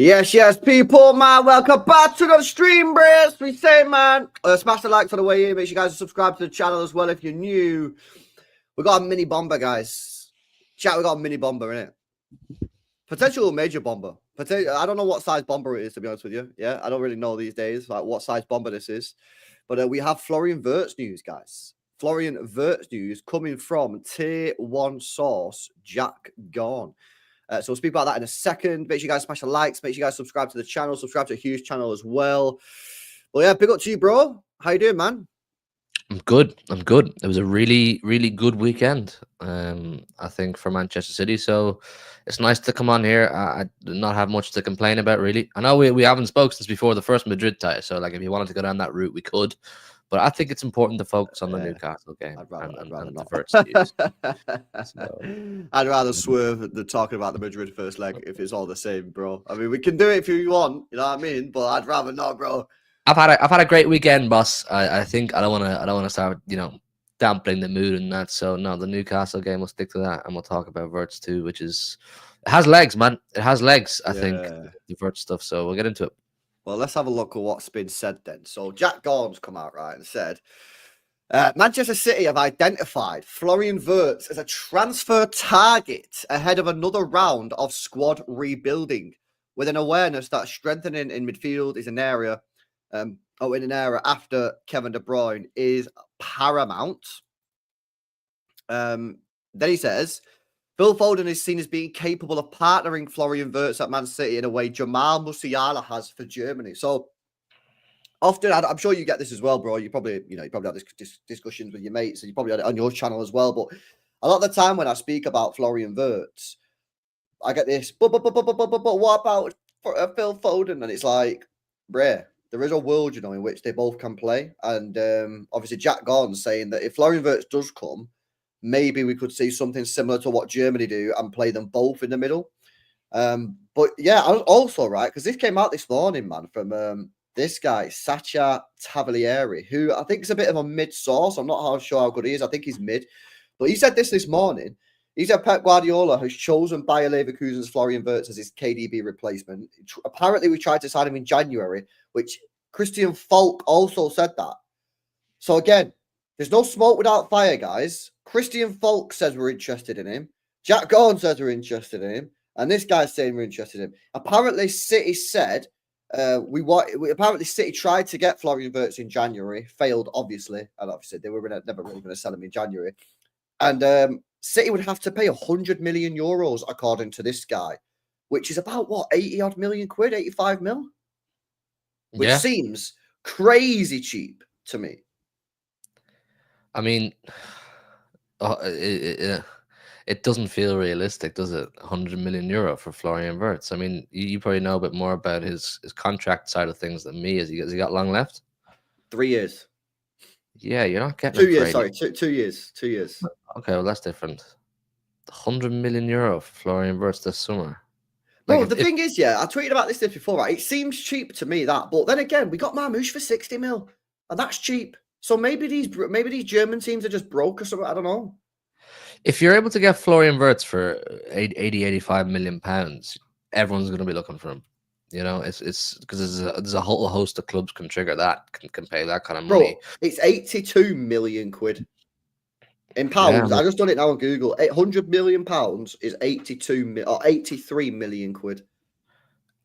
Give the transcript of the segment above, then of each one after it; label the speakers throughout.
Speaker 1: Yes, people, man. Welcome back to the stream, Brace. We say, man, smash the likes on the way in. Make sure you guys subscribe to the channel as well if you're new. We got a mini bomber, guys. Chat, we got a mini bomber in it. Potential major bomber. I don't know what size bomber it is, to be honest with you. Yeah, I don't really know these days, like what size bomber this is. But we have Florian Wirtz news, guys. Florian Wirtz news coming from tier 1 source, Jack Gone. So we'll speak about that in a second. Make sure you guys smash the likes. Make sure you guys subscribe to the channel. Subscribe to Hugh's channel as well. Well, yeah, big up to you, bro. How you doing, man?
Speaker 2: I'm good. It was a really, really good weekend, I think, for Manchester City. So it's nice to come on here. I do not have much to complain about, really. I know we haven't spoken since before the first Madrid tie. So, like, if you wanted to go down that route, we could. But I think it's important to focus on the Newcastle game.
Speaker 1: I'd rather not.
Speaker 2: So,
Speaker 1: I'd rather swerve than talking about the Madrid first leg if it's all the same, bro. I mean, we can do it if you want, you know what I mean? But I'd rather not, bro.
Speaker 2: I've had a great weekend, boss. I think I don't want to start, dampening the mood and that. So no, the Newcastle game, we'll stick to that, and we'll talk about Wirtz too, which it has legs, man. It has legs. I think the Wirtz stuff. So we'll get into it.
Speaker 1: Well, let's have a look at what's been said then. So Jack Gorn's come out, right, and said, Manchester City have identified Florian Wirtz as a transfer target ahead of another round of squad rebuilding, with an awareness that strengthening in midfield is an area, in an era after Kevin De Bruyne is paramount. Then he says, Phil Foden is seen as being capable of partnering Florian Wirtz at Man City in a way Jamal Musiala has for Germany. So often, I'm sure you get this as well, bro. You probably have this discussions with your mates, and you probably had it on your channel as well. But a lot of the time when I speak about Florian Wirtz, I get this, but what about Phil Foden? And it's like, bruh, there is a world, in which they both can play. And obviously Jack Gordon's saying that if Florian Wirtz does come, maybe we could see something similar to what Germany do and play them both in the middle. But yeah, I was also right, because this came out this morning, man, from this guy, Sacha Tavalieri, who I think is a bit of a mid-source. I'm not sure how good he is. I think he's mid. But he said this morning. He said Pep Guardiola has chosen Bayer Leverkusen's Florian Wirtz as his KDB replacement. Apparently, we tried to sign him in January, which Christian Falk also said that. So again, there's no smoke without fire, guys. Christian Falk says we're interested in him. Jack Gordon says we're interested in him. And this guy's saying we're interested in him. Apparently, City said apparently City tried to get Florian Wirtz in January, failed, obviously. And obviously, they were never really going to sell him in January. And City would have to pay 100 million euros, according to this guy, which is about, 80-odd million quid, 85 mil? Which seems crazy cheap to me.
Speaker 2: I mean, it doesn't feel realistic, does it? 100 million euro for Florian Wirtz. I mean, you probably know a bit more about his contract side of things than me. Has he got long left?
Speaker 1: 3 years.
Speaker 2: Yeah, you're not getting
Speaker 1: 2 years. Sorry, 2 years. 2 years.
Speaker 2: Okay, well that's different. 100 million euro for Florian Wirtz this summer.
Speaker 1: Well, the thing is, I tweeted about this before, right? It seems cheap to me, that, but then again, we got Marmoush for 60 mil, and that's cheap. So maybe these German teams are just broke or something. I don't know.
Speaker 2: If you're able to get Florian Wirtz for 85 million pounds, everyone's going to be looking for him. It's because there's a whole host of clubs can trigger that, can pay that kind of money.
Speaker 1: Bro, it's 82 million quid. In pounds, I just done it now on Google. 800 million pounds is 83 million quid.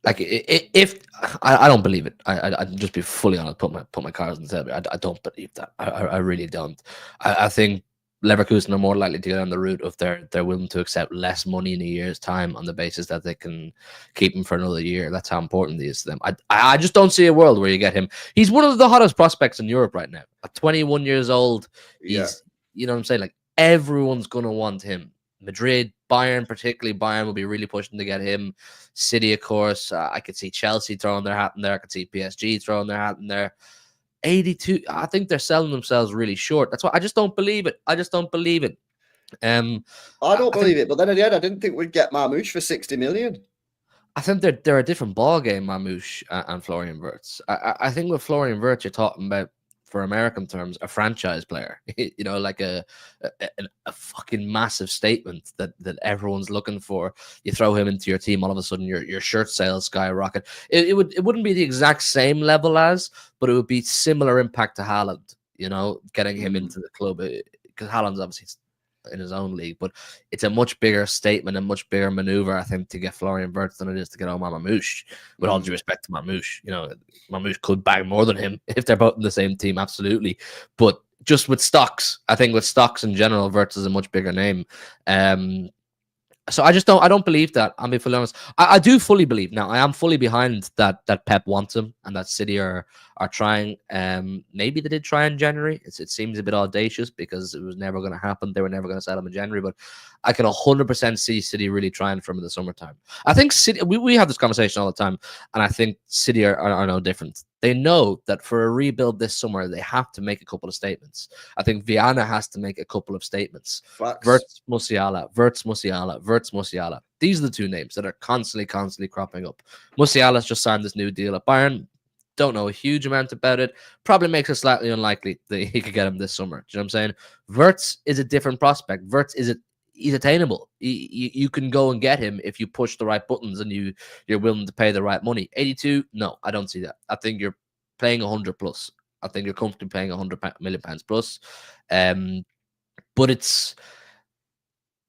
Speaker 2: Like, if I don't believe it, I'd just be fully honest. Put my cards on the table. I don't believe that. I really don't. I think Leverkusen are more likely to go down the route of they're willing to accept less money in a year's time on the basis that they can keep him for another year. That's how important he is to them. I just don't see a world where you get him. He's one of the hottest prospects in Europe right now. At 21 years old, he's you know what I'm saying? Like, everyone's gonna want him. Madrid, Bayern, particularly Bayern, will be really pushing to get him. City, of course. I could see Chelsea throwing their hat in there. I could see PSG throwing their hat in there. 82. I think they're selling themselves really short. That's why I just don't believe it. I don't believe it.
Speaker 1: But then at the end, I didn't think we'd get Marmoush for 60 million.
Speaker 2: I think they're a different ball game, Marmoush and Florian Wirtz. I think with Florian Wirtz, you're talking about for American terms, a franchise player. Like a fucking massive statement that everyone's looking for. You throw him into your team, all of a sudden your shirt sales skyrocket. It wouldn't be the exact same level as, but it would be similar impact to Haaland. Getting him into the club, because Haaland's obviously in his own league, but it's a much bigger statement and much bigger maneuver, I think, to get Florian Wirtz than it is to get Omar Mamouche. With all due respect to Mamouche, Mamouche could bag more than him if they're both in the same team, absolutely. But just with stocks, I think with stocks in general, Wirtz is a much bigger name. So I don't believe that. I'll be fully honest. I do fully believe now. I am fully behind that Pep wants him and that City are trying. Maybe they did try in January. It seems a bit audacious because it was never going to happen. They were never going to sell him in January. But I can 100% see City really trying for him in the summertime. I think City. We have this conversation all the time, and I think City are no different. They know that for a rebuild this summer, they have to make a couple of statements. I think Viana has to make a couple of statements. Wirtz, Musiala, Wirtz, Musiala, Wirtz, Musiala. These are the two names that are constantly cropping up. Musiala's just signed this new deal at Bayern. Don't know a huge amount about it. Probably makes it slightly unlikely that he could get him this summer. Do you know what I'm saying? Wirtz is a different prospect. Wirtz he's attainable. You can go and get him if you push the right buttons and you're willing to pay the right money. 82, no, I don't see that. I think you're paying 100 plus. I think you're comfortably paying 100 million pounds plus. But it's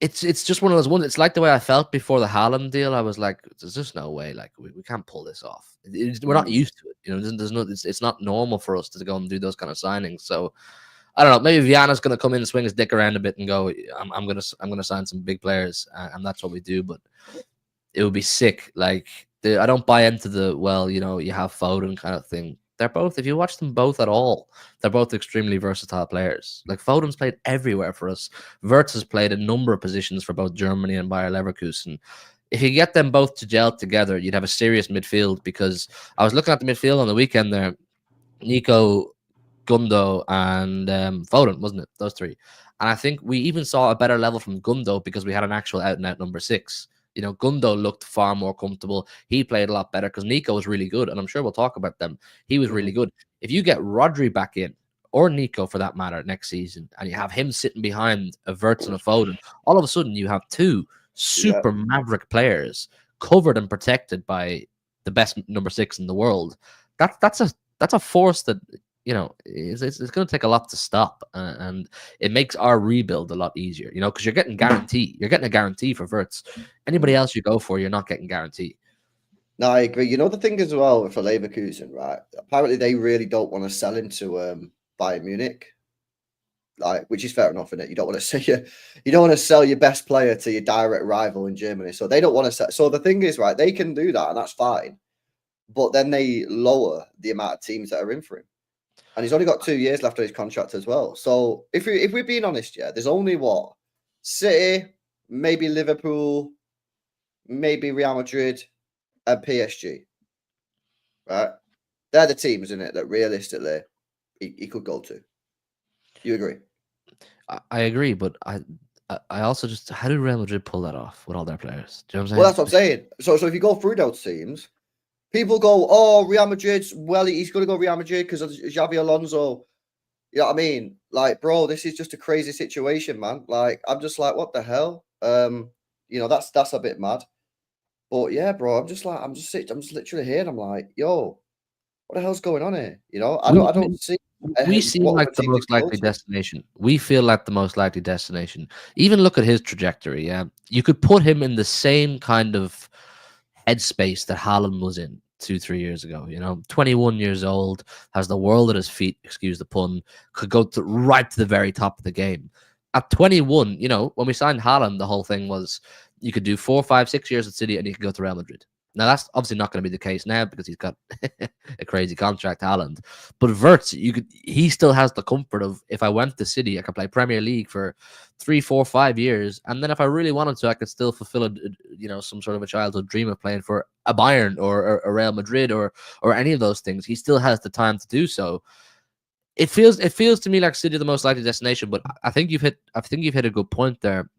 Speaker 2: just one of those ones. It's like the way I felt before the Haaland deal. I was like, there's just no way. Like we can't pull this off. We're not used to it. It's not normal for us to go and do those kind of signings. So I don't know. Maybe Viana's going to come in and swing his dick around a bit and go, I'm gonna sign some big players, and that's what we do. But it would be sick. Like I don't buy into the you have Foden kind of thing. They're both, if you watch them both at all, they're both extremely versatile players. Like Foden's played everywhere for us. Wirtz has played a number of positions for both Germany and Bayer Leverkusen. If you get them both to gel together, you'd have a serious midfield, because I was looking at the midfield on the weekend there. Nico, Gundo, and Foden, wasn't it? Those three. And I think we even saw a better level from Gundo because we had an actual out-and-out number 6. Gundo looked far more comfortable. He played a lot better because Nico was really good, and I'm sure we'll talk about them. He was really good. If you get Rodri back in, or Nico for that matter, next season, and you have him sitting behind a Wirtz and a Foden, all of a sudden you have two super maverick players covered and protected by the best number 6 in the world. That's a force that it's going to take a lot to stop, and it makes our rebuild a lot easier, because you're getting guarantee. You're getting a guarantee for Wirtz. Anybody else you go for, you're not getting guarantee.
Speaker 1: No, I agree. The thing as well for Leverkusen, right? Apparently, they really don't want to sell him to Bayern Munich, which is fair enough, innit? You don't want to sell your best player to your direct rival in Germany, so they don't want to sell. So the thing is, right? They can do that, and that's fine, but then they lower the amount of teams that are in for him. And he's only got 2 years left on his contract as well. So if we're being honest, there's only City, maybe Liverpool, maybe Real Madrid, and PSG. Right? They're the teams, isn't it, that realistically he could go to. You agree?
Speaker 2: I agree, but I also just, how did Real Madrid pull that off with all their players? Do you know what I'm saying?
Speaker 1: Well, that's what I'm saying. So if you go through those teams, people go, oh, Real Madrid's, he's going to go Real Madrid because of Xavi Alonso. You know what I mean? Like, bro, this is just a crazy situation, man. Like, I'm just like, what the hell? That's a bit mad. But yeah, bro, I'm just literally here and I'm like, yo, what the hell's going on here? I don't see.
Speaker 2: We seem like the most likely destination. We feel like the most likely destination. Even look at his trajectory. Yeah, you could put him in the same kind of headspace that Haaland was in 2-3 years ago. 21 years old, has the world at his feet, excuse the pun, could go right to the very top of the game. At 21, when we signed Haaland, the whole thing was you could do 4, 5, 6 years at City and you could go to Real Madrid. Now, that's obviously not going to be the case now because he's got a crazy contract, Haaland. But Wirtz, he still has the comfort of, if I went to City, I could play Premier League for 3, 4, 5 years. And then if I really wanted to, I could still fulfill some sort of a childhood dream of playing for a Bayern or a Real Madrid or any of those things. He still has the time to do so. It feels to me like City the most likely destination, but I think you've hit a good point there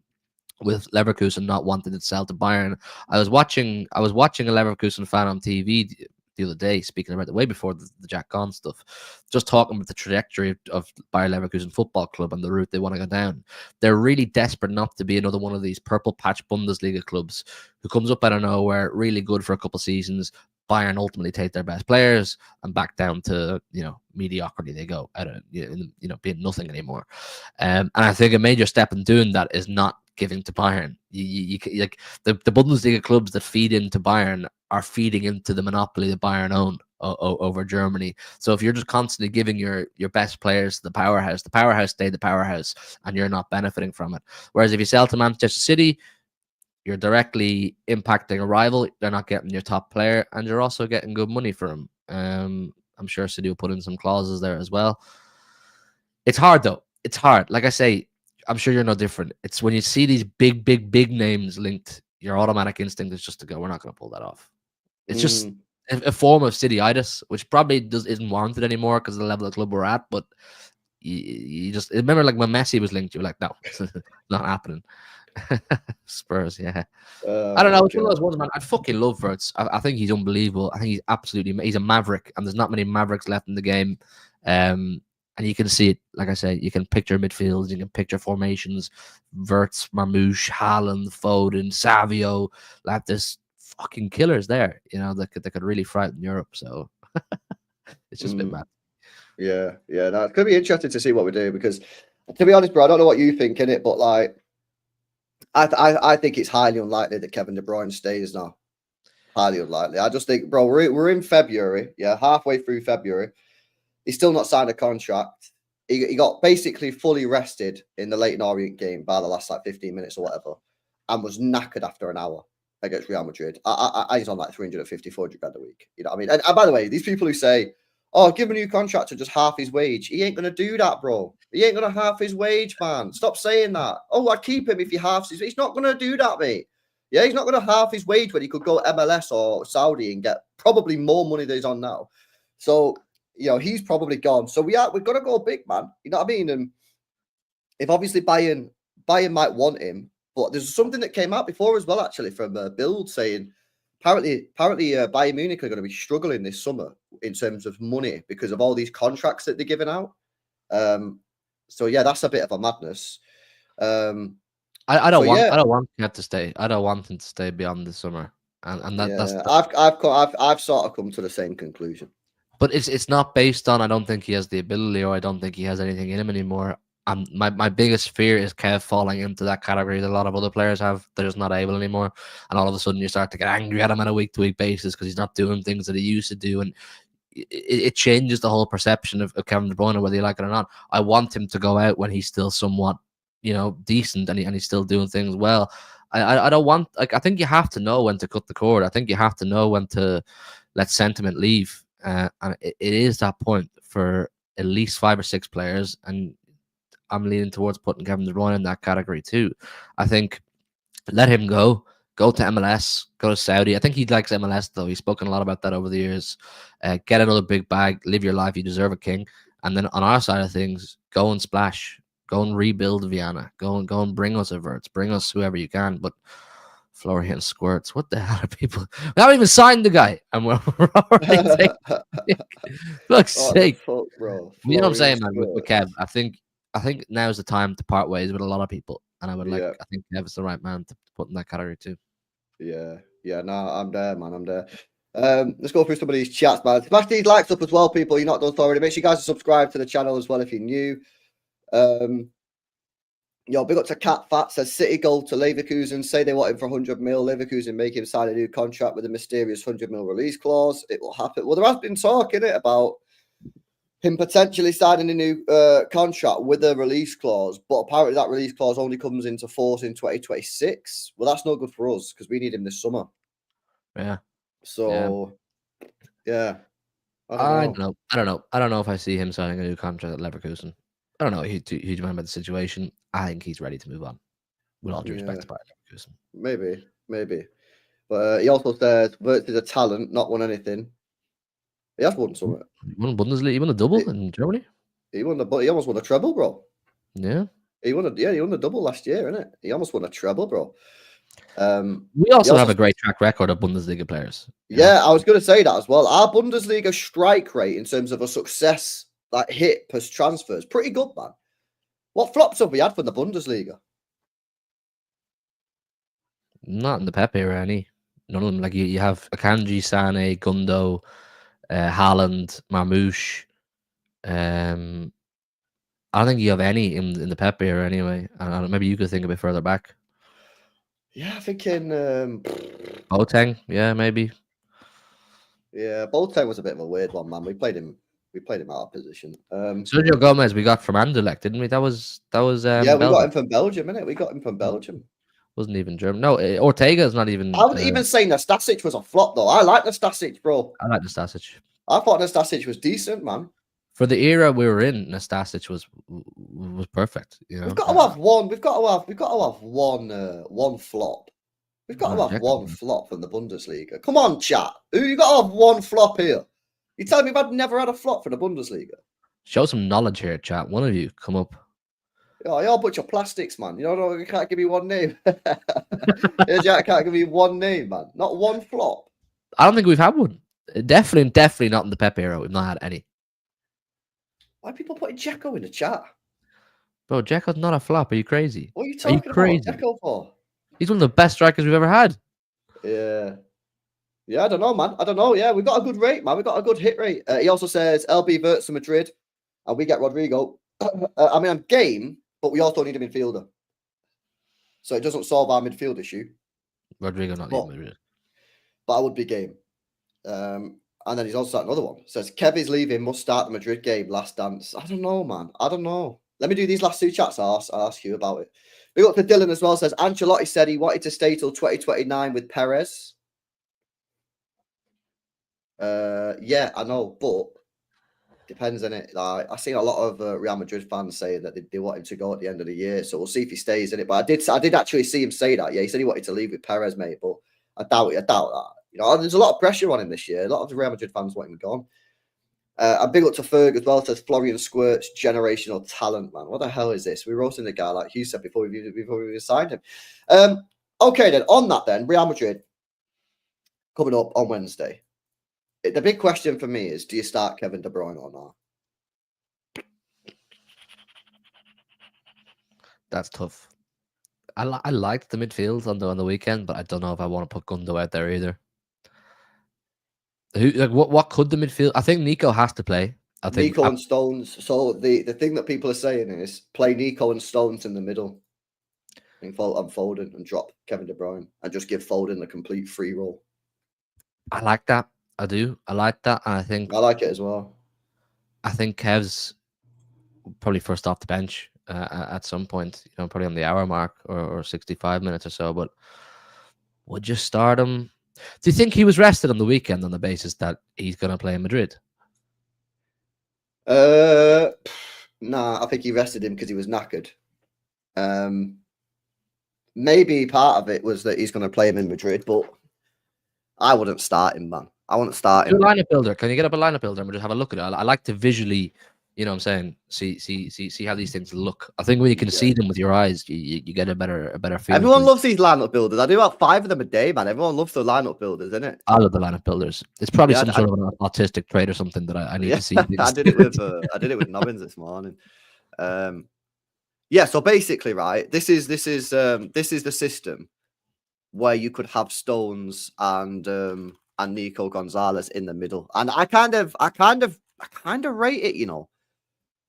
Speaker 2: with Leverkusen not wanting to sell to Bayern. I was watching a Leverkusen fan on TV the the other day, speaking about the way before the Jack Gahn stuff, just talking about the trajectory of Bayer Leverkusen Football Club and the route they want to go down. They're really desperate not to be another one of these purple patch Bundesliga clubs who comes up out of nowhere, really good for a couple of seasons. Bayern ultimately take their best players and back down to mediocrity. They go out of being nothing anymore. And I think a major step in doing that is not giving to Bayern. You like the Bundesliga clubs that feed into Bayern are feeding into the monopoly that Bayern own over Germany. So if you're just constantly giving your best players to the powerhouse stay the powerhouse, and you're not benefiting from it. Whereas if you sell to Manchester City, you're directly impacting a rival. They're not getting your top player, and you're also getting good money for him. I'm sure City will put in some clauses there as well. It's hard though. It's hard. Like I say, I'm sure you're no different. It's when you see these big names linked, your automatic instinct is just to go, we're not going to pull that off. It's just a form of City-itis, which probably isn't warranted anymore because of the level of club we're at. But you just remember, like when Messi was linked, you were like, no, not happening. Spurs, yeah. I don't know. It's one of those ones, man. I fucking love Wirtz. I think he's unbelievable. I think he's a maverick, and there's not many mavericks left in the game. And you can see it, like I say, you can picture midfields, you can picture formations, Wirtz, Marmouche, Haaland, Foden, Savio, like there's fucking killers there, that could really frighten Europe. So it's just a bit mad.
Speaker 1: Yeah. No, it's gonna be interesting to see what we do, because to be honest, bro, I don't know what you think in it, but like I think it's highly unlikely that Kevin De Bruyne stays now. Highly unlikely. I just think, bro, we're in February, halfway through February. He's still not signed a contract. He got basically fully rested in the Leyton Orient game by the last 15 minutes or whatever, and was knackered after an hour against Real Madrid. He's on like 350, 400 grand a week. You know what I mean? And by the way, these people who say, oh, give a new contract to just half his wage. He ain't going to do that, bro. He ain't going to half his wage, man. Stop saying that. Oh, I'd keep him if he halves his wage. He's not going to do that, mate. Yeah, he's not going to half his wage when he could go MLS or Saudi and get probably more money than he's on now. So, he's probably gone. So we've got to go big, man. You know what I mean? And if obviously Bayern might want him, but there's something that came out before as well, actually, from Bild saying apparently Bayern Munich are going to be struggling this summer in terms of money because of all these contracts that they're giving out. So yeah, that's a bit of a madness.
Speaker 2: I don't want him to stay. I don't want him to stay beyond the summer. And that's
Speaker 1: I've sort of come to the same conclusion.
Speaker 2: But it's not based on I don't think he has the ability, or I don't think he has anything in him anymore. My biggest fear is Kev falling into that category that a lot of other players have. They're just not able anymore, and all of a sudden you start to get angry at him on a week-to-week basis because he's not doing things that he used to do, and it changes the whole perception of Kevin De Bruyne, whether you like it or not. I want him to go out when he's still somewhat, decent, and he's still doing things well. I don't want, I think you have to know when to cut the cord. I think you have to know when to let sentiment leave. And it is that point for at least 5 or 6 players, and I'm leaning towards putting Kevin De Bruyne in that category too. I think let him go to MLS, go to Saudi. I think he likes MLS though. He's spoken a lot about that over the years. Get another big bag, live your life. You deserve a king. And then on our side of things, go and splash, go and rebuild Vienna, go and bring us a Wirtz, bring us whoever you can. But Florian Squirts, what the hell are people? We haven't even signed the guy, and we're already taking. Fuck's sake,
Speaker 1: fuck, bro.
Speaker 2: You know what I'm saying, man? With Kev, I think now's the time to part ways with a lot of people, and I think Kev's the right man to put in that category too.
Speaker 1: Yeah. No, I'm there, man. I'm there. Let's go through some of these chats, man. Smash these likes up as well, people. You're not done already. Make sure you guys are subscribed to the channel as well if you're new. Big up to Cat Fat, says City go to Leverkusen, say they want him for 100 mil. Leverkusen make him sign a new contract with a mysterious 100 mil release clause. It will happen. Well, there has been talk in it about him potentially signing a new contract with a release clause, but apparently that release clause only comes into force in 2026. Well, that's no good for us because we need him this summer.
Speaker 2: Yeah.
Speaker 1: So, yeah.
Speaker 2: I don't know. I don't know if I see him signing a new contract at Leverkusen. I don't know a huge amount about the situation. I think he's ready to move on. With all due respect to Bayern Leverkusen.
Speaker 1: Maybe. But he also says Wirtz is a talent, not won anything. He has won something.
Speaker 2: He won Bundesliga. He won a double in Germany.
Speaker 1: He almost won a treble, bro.
Speaker 2: Yeah.
Speaker 1: He won a double last year, innit? He almost won a treble, bro.
Speaker 2: We also have a great track record of Bundesliga players.
Speaker 1: Yeah, I was going to say that as well. Our Bundesliga strike rate in terms of a success hit per transfer is pretty good, man. What flops have we had from the Bundesliga?
Speaker 2: Not in the Pep era, any. None of them. Like you have Akanji, Sane, Gundo, Haaland, Marmoush. I don't think you have any in the Pep era anyway. And maybe you could think a bit further back.
Speaker 1: Yeah, I'm thinking
Speaker 2: Boateng, yeah, maybe.
Speaker 1: Yeah, Boateng was a bit of a weird one, man. We played him out of position.
Speaker 2: Sergio Gomez we got from Anderlecht, didn't we? That was
Speaker 1: yeah, we
Speaker 2: Belgium.
Speaker 1: got him from Belgium, innit? We got him from Belgium.
Speaker 2: Wasn't even German. No, Ortega is not even.
Speaker 1: I wouldn't even say Nastasic was a flop though. I like Nastasic, bro.
Speaker 2: I like Nastasic.
Speaker 1: I thought Nastasic was decent, man.
Speaker 2: For the era we were in, Nastasic was perfect. You know,
Speaker 1: we've got to have one. We've got to have one flop. We've got to have one flop from the Bundesliga. Come on, chat. You got to have one flop here. You telling me I've never had a flop for the Bundesliga?
Speaker 2: Show some knowledge here, chat. One of you come up.
Speaker 1: Oh, you're a bunch of plastics, man. You know, you can't give me one name. Jack can't give me one name, man. Not one flop.
Speaker 2: I don't think we've had one. Definitely not in the Pep era. We've not had any.
Speaker 1: Why are people putting Jacko in the chat?
Speaker 2: Bro, Jacko's not a flop. Are you crazy?
Speaker 1: What are you talking about Jacko for?
Speaker 2: He's one of the best strikers we've ever had.
Speaker 1: Yeah. Yeah, I don't know, man. I don't know. Yeah, we got a good rate, man. We got a good hit rate. He also says LB Wirtz to Madrid, and we get Rodrigo. I mean, I'm game, but we also need a midfielder. So it doesn't solve our midfield issue.
Speaker 2: Rodrigo not leaving Madrid.
Speaker 1: But I would be game. And then he's also got another one. Says Kev is leaving, must start the Madrid game, last dance. I don't know, man. I don't know. Let me do these last two chats. I'll ask you about it. We got to Dylan as well. Says Ancelotti said he wanted to stay till 2029 with Perez. Yeah, I know, but depends on it. Like, I've seen a lot of Real Madrid fans saying that they want him to go at the end of the year. So we'll see if he stays in it. But I did actually see him say that. Yeah, he said he wanted to leave with Perez, mate. But I doubt that. You know, there's a lot of pressure on him this year. A lot of the Real Madrid fans want him gone. And big up to Ferg as well. Says Florian Wirtz, generational talent, man. What the hell is this? We're roasting the guy like Hugh said before we even signed him. Okay, then on that, then Real Madrid coming up on Wednesday. The big question for me is: do you start Kevin De Bruyne or not?
Speaker 2: That's tough. I liked the midfield on the weekend, but I don't know if I want to put Gundo out there either. What could the midfield? I think Nico has to play. I think
Speaker 1: Nico and Stones. So the thing that people are saying is play Nico and Stones in the middle, and Foden, and drop Kevin De Bruyne, and just give Foden a complete free roll.
Speaker 2: I like that. I do. I like that, and I
Speaker 1: like it as well.
Speaker 2: I think Kev's probably first off the bench at some point. You know, probably on the hour mark or 65 minutes or so. But would you start him? Do you think he was rested on the weekend on the basis that he's going to play in Madrid?
Speaker 1: Nah, I think he rested him because he was knackered. Maybe part of it was that he's going to play him in Madrid, but I wouldn't start him, man. I wouldn't start him.
Speaker 2: Do a lineup builder. Can you get up a lineup builder and we'll just have a look at it? I like to visually, you know what I'm saying, see how these things look. I think when you can see them with your eyes, you get a better feel.
Speaker 1: Everyone loves these lineup builders. I do about 5 of them a day, man. Everyone loves the lineup builders, isn't it?
Speaker 2: I love the lineup builders. It's probably some sort of an autistic trait or something that I need to see.
Speaker 1: I did it with Nobbins this morning. Yeah, so basically, right, this is the system where you could have Stones and Nico Gonzalez in the middle, and I kind of rate it, you know.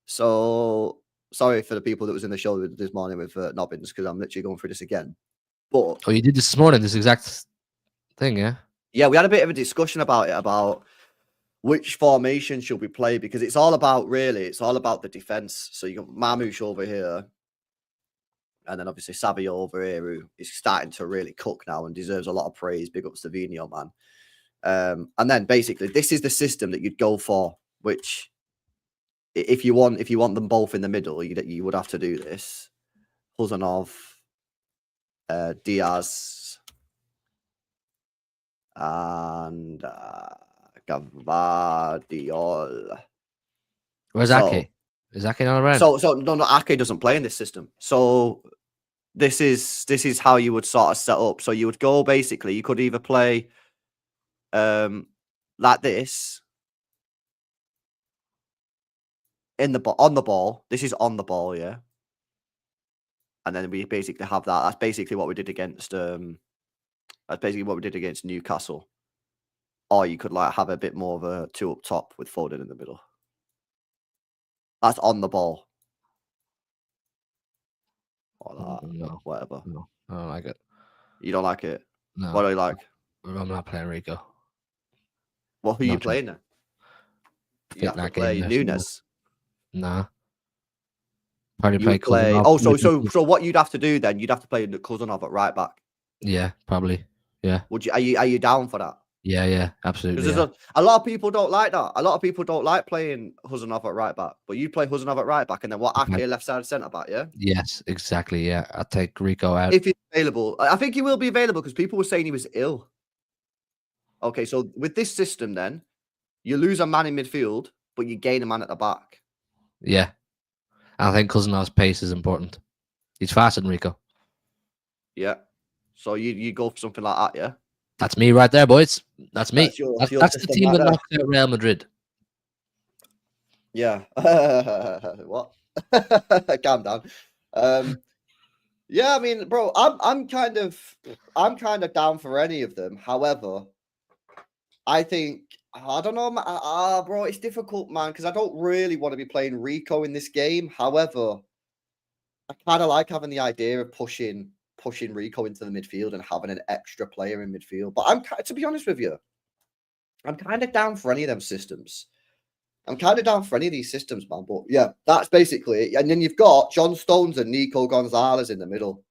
Speaker 1: So sorry for the people that was in the show this morning with Nobbins, because I'm literally going through this again. But
Speaker 2: you did this morning, this exact thing, yeah?
Speaker 1: Yeah, we had a bit of a discussion about it, about which formation should we play, because it's all about the defense. So you got Marmoush over here, and then obviously Savio over here, who is starting to really cook now and deserves a lot of praise. Big up Savino, man. And then basically this is the system that you'd go for, which if you want them both in the middle, you would have to do this. Huzanov, Diaz, and Gvardiol.
Speaker 2: Where's Ake? Is Ake not around?
Speaker 1: So no, Ake doesn't play in this system. So this is how you would sort of set up. So you would go basically. You could either play like this on the ball. This is on the ball, yeah. And then we basically have that. That's basically what we did against Newcastle. Or you could like have a bit more of a two up top with Foden in the middle. That's on the ball. Or that,
Speaker 2: No,
Speaker 1: whatever.
Speaker 2: no, I don't like it.
Speaker 1: You don't like it?
Speaker 2: No,
Speaker 1: What do you like?
Speaker 2: I'm not playing Rico.
Speaker 1: Well, who are
Speaker 2: No
Speaker 1: you
Speaker 2: chance.
Speaker 1: playing then? You
Speaker 2: Fit
Speaker 1: have to
Speaker 2: that
Speaker 1: play
Speaker 2: game there somewhere.
Speaker 1: Nunes.
Speaker 2: Nah. Probably
Speaker 1: You
Speaker 2: play
Speaker 1: would play.
Speaker 2: Cousinov.
Speaker 1: Oh, so what you'd have to do then? You'd have to play Cousinov at right back.
Speaker 2: Yeah, probably. Yeah.
Speaker 1: Would you? Are you down for that?
Speaker 2: Yeah, absolutely.
Speaker 1: Because there's a lot of people don't like that. A lot of people don't like playing Huzanov at right back. But you play Huzanov at right back, and then what? Ake left side centre back, yeah.
Speaker 2: Yes, exactly. Yeah, I'll take Rico out
Speaker 1: if he's available. I think he will be available because people were saying he was ill. Okay, so with this system, then you lose a man in midfield, but you gain a man at the back.
Speaker 2: Yeah, I think Cousinov's pace is important. He's faster than Rico.
Speaker 1: Yeah, so you go for something like that, yeah.
Speaker 2: That's me right there, boys. That's me. That's the team
Speaker 1: right
Speaker 2: that knocked out Real Madrid.
Speaker 1: Yeah. What? Calm down. Yeah, I mean, bro, I'm kind of down for any of them. However, I think I don't know, bro. It's difficult, man, because I don't really want to be playing Rico in this game. However, I kind of like having the idea of pushing Rico into the midfield and having an extra player in midfield. But to be honest with you, I'm kind of down for any of them systems. I'm kind of down for any of these systems, man. But yeah, that's basically it. And then you've got John Stones and Nico Gonzalez in the middle.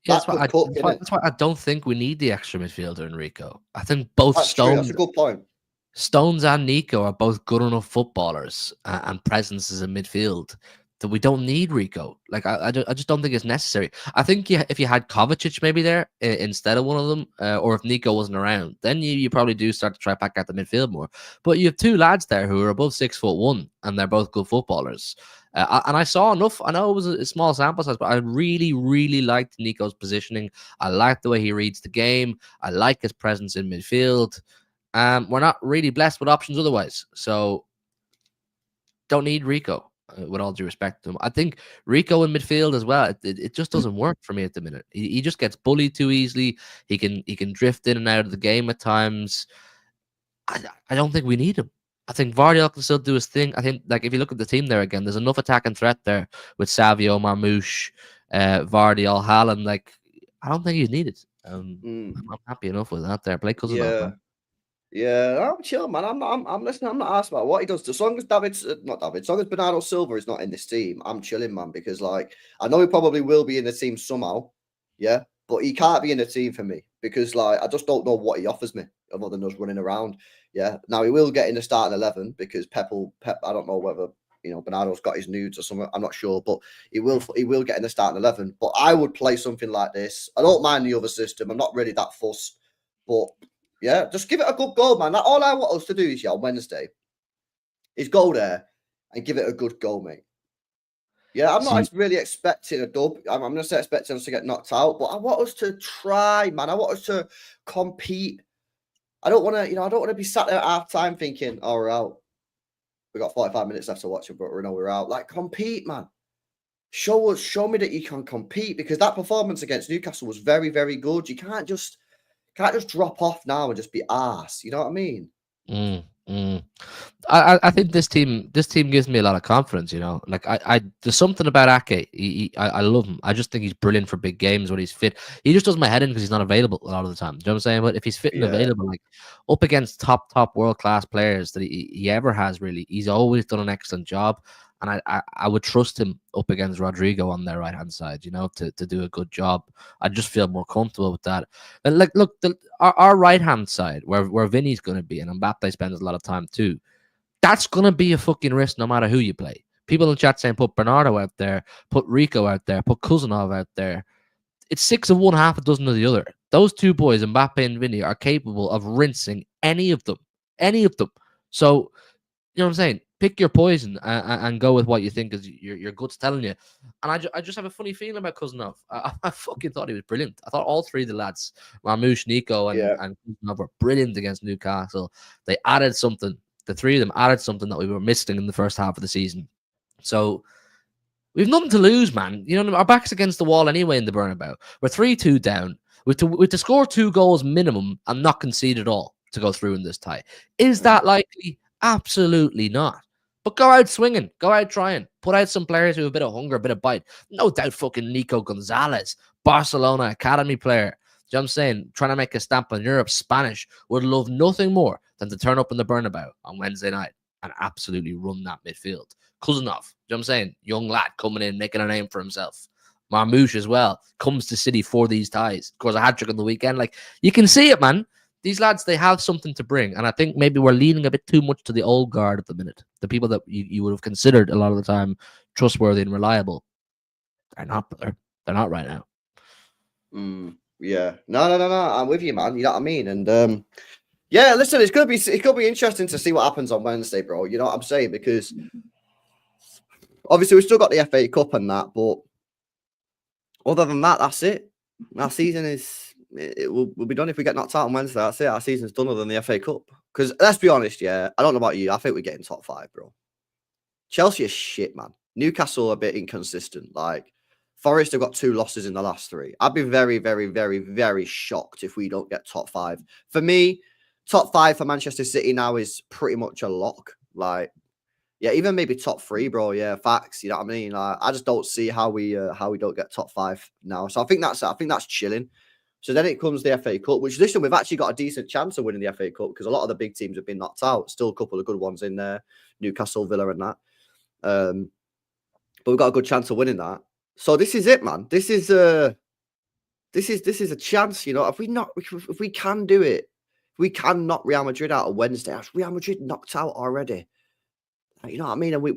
Speaker 2: Yeah, that's why I don't think we need the extra midfielder in Rico. I think both
Speaker 1: That's a good point.
Speaker 2: Stones and Nico are both good enough footballers and presences in midfield that we don't need Rico. Like I just don't think it's necessary. I think if you had Kovacic maybe there instead of one of them, or if Nico wasn't around, then you probably do start to try back at the midfield more. But you have two lads there who are above 6'1" and they're both good footballers. And I saw enough. I know it was a small sample size, but I really, really liked Nico's positioning. I like the way he reads the game. I like his presence in midfield. We're not really blessed with options otherwise, so don't need Rico. With all due respect to him, I think Rico in midfield as well. It just doesn't work for me at the minute. He just gets bullied too easily. He can drift in and out of the game at times. I don't think we need him. I think Vardy can still do his thing. I think, like, if you look at the team there again, there's enough attacking threat there with Savio, Marmouche, Vardy, all Haaland. Like, I don't think he's needed. I'm happy enough with that there. Play Cousin.
Speaker 1: Yeah, I'm chill, man. I'm listening. I'm not asked about what he does. As long as as long as Bernardo Silva is not in this team, I'm chilling, man. Because like I know he probably will be in the team somehow, yeah. But he can't be in the team for me because like I just don't know what he offers me other than us running around. Yeah. Now he will get in the starting 11 because Pep. I don't know whether Bernardo's got his nudes or something. I'm not sure, but he will get in the starting 11. But I would play something like this. I don't mind the other system. I'm not really that fussed, but. Yeah, just give it a good go, man. All I want us to do is, on Wednesday, is go there and give it a good go, mate. Yeah, I'm not really expecting a dub. I'm not expecting us to get knocked out, but I want us to try, man. I want us to compete. I don't want to, I don't want to be sat there at half time thinking, oh, we're out. We got 45 minutes left to watch it, but we know we're out. Like, compete, man. Show me that you can compete because that performance against Newcastle was very, very good. You can't just drop off now and just be arse. You know what I mean?
Speaker 2: I think this team gives me a lot of confidence. Like there's something about Ake. I love him. I just think he's brilliant for big games when he's fit. He just does my head in because he's not available a lot of the time. Do you know what I'm saying? But if he's fit and available, like up against top world class players that he ever has, really, he's always done an excellent job. And I would trust him up against Rodrigo on their right hand side, to do a good job. I just feel more comfortable with that. And like, look, our right hand side, where Vinny's going to be, and Mbappe spends a lot of time too. That's going to be a fucking risk no matter who you play. People in the chat saying put Bernardo out there, put Rico out there, put Cousinov out there. It's 6 of one, half a dozen of the other. Those two boys, Mbappe and Vinny, are capable of rinsing any of them. So, you know what I'm saying? pick your poison and go with what you think is your gut's telling you. And I just have a funny feeling about Kuznov. I fucking thought he was brilliant. I thought all three of the lads, Marmoush, Nico, and Kuznov, were brilliant against Newcastle. They added something. The three of them added something that we were missing in the first half of the season. So we've nothing to lose, man. You know, our back's against the wall anyway in the Bernabeu. We're 3-2 down. We have to score 2 goals minimum and not concede at all to go through in this tie. Is that likely? Absolutely not. But go out swinging. Go out trying. Put out some players who have a bit of hunger, a bit of bite. No doubt fucking Nico Gonzalez, Barcelona academy player. You know what I'm saying? Trying to make a stamp on Europe, Spanish, would love nothing more than to turn up in the Bernabeu on Wednesday night and absolutely run that midfield. Kuznov, you know what I'm saying? Young lad coming in, making a name for himself. Marmoush as well comes to City for these ties. Scores a hat-trick on the weekend. Like, you can see it, man. These lads, they have something to bring. And I think maybe we're leaning a bit too much to the old guard at the minute. The people that you would have considered a lot of the time trustworthy and reliable. They're not right now.
Speaker 1: Yeah. No. I'm with you, man. You know what I mean? And yeah, listen, it's gonna be interesting to see what happens on Wednesday, bro. You know what I'm saying? Because obviously we've still got the FA Cup and that, but other than that, that's it. Our season we'll be done if we get knocked out on Wednesday. That's it. Our season's done other than the FA Cup. Because let's be honest, yeah, I don't know about you. I think we're getting top 5, bro. Chelsea is shit, man. Newcastle are a bit inconsistent. Like, Forest have got 2 losses in the last 3. I'd be very, very, very, very shocked if we don't get top 5. For me, top 5 for Manchester City now is pretty much a lock. Like, yeah, even maybe top 3, bro. Yeah, facts. You know what I mean? Like, I just don't see how we don't get top 5 now. So I think that's chilling. So then it comes the FA Cup, which listen, we've actually got a decent chance of winning the FA Cup because a lot of the big teams have been knocked out. Still a couple of good ones in there, Newcastle, Villa, and that. But we've got a good chance of winning that. So this is it, man. This is a chance, you know. If we can do it, if we can knock Real Madrid out on Wednesday, Real Madrid knocked out already. You know what I mean? And we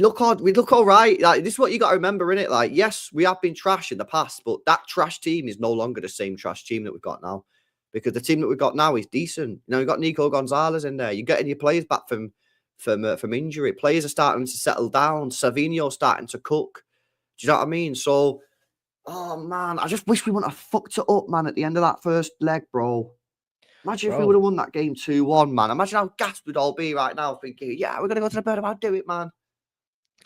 Speaker 1: look all right. Like, this is what you got to remember, innit? Like, yes, we have been trash in the past, but that trash team is no longer the same trash team that we've got now. Because the team that we've got now is decent. You know, you've got Nico Gonzalez in there. You're getting your players back from injury. Players are starting to settle down. Savinho's starting to cook. Do you know what I mean? So, oh man, I just wish we wouldn't have fucked it up, man, at the end of that first leg, bro. Imagine if we would have won that game 2-1, man. Imagine how gassed we'd all be right now thinking, yeah, we're going to go to the Bernabeu, do it, man.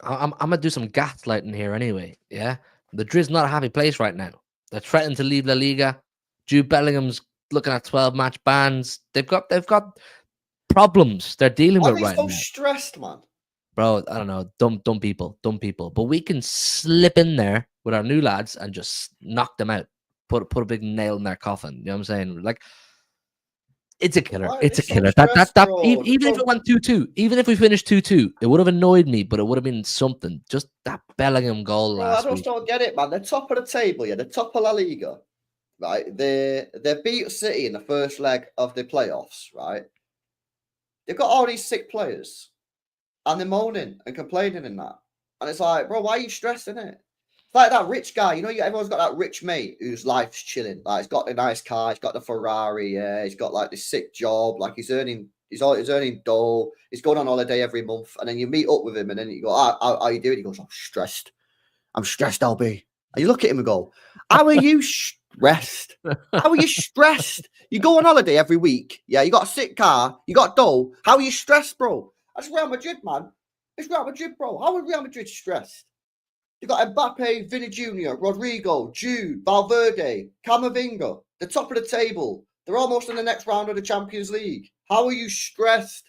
Speaker 2: I'm going to do some gaslighting here anyway, yeah? Madrid's not a happy place right now. They're threatening to leave La Liga. Jude Bellingham's looking at 12-match bans. They've got problems they're dealing with right now.
Speaker 1: Why are they so stressed, man?
Speaker 2: Bro, I don't know. Dumb people. But we can slip in there with our new lads and just knock them out. Put a big nail in their coffin. You know what I'm saying? Like, it's a killer. It's a killer. Even if it went 2-2, even if we finished 2-2, it would have annoyed me, but it would have been something. Just that Bellingham goal last week.
Speaker 1: I just don't get it, man. They're top of the table, yeah. They're top of La Liga, right? They beat City in the first leg of the playoffs, right? They've got all these sick players, and they're moaning and complaining in that. And it's like, bro, why are you stressing it? It's like that rich guy, you know, everyone's got that rich mate whose life's chilling. Like, he's got the nice car, he's got the Ferrari, yeah, he's got like this sick job, like he's earning dough, he's going on holiday every month, and then you meet up with him, and then you go, how are you doing? He goes, I'm stressed, LB. And you look at him and go, how are you stressed? How are you stressed? You go on holiday every week, yeah, you got a sick car, you got dough, how are you stressed, bro? That's Real Madrid, man. It's Real Madrid, bro. How are Real Madrid stressed? You got Mbappe, Vini Jr., Rodrigo, Jude, Valverde, Camavinga. They're top of the table. They're almost in the next round of the Champions League. How are you stressed?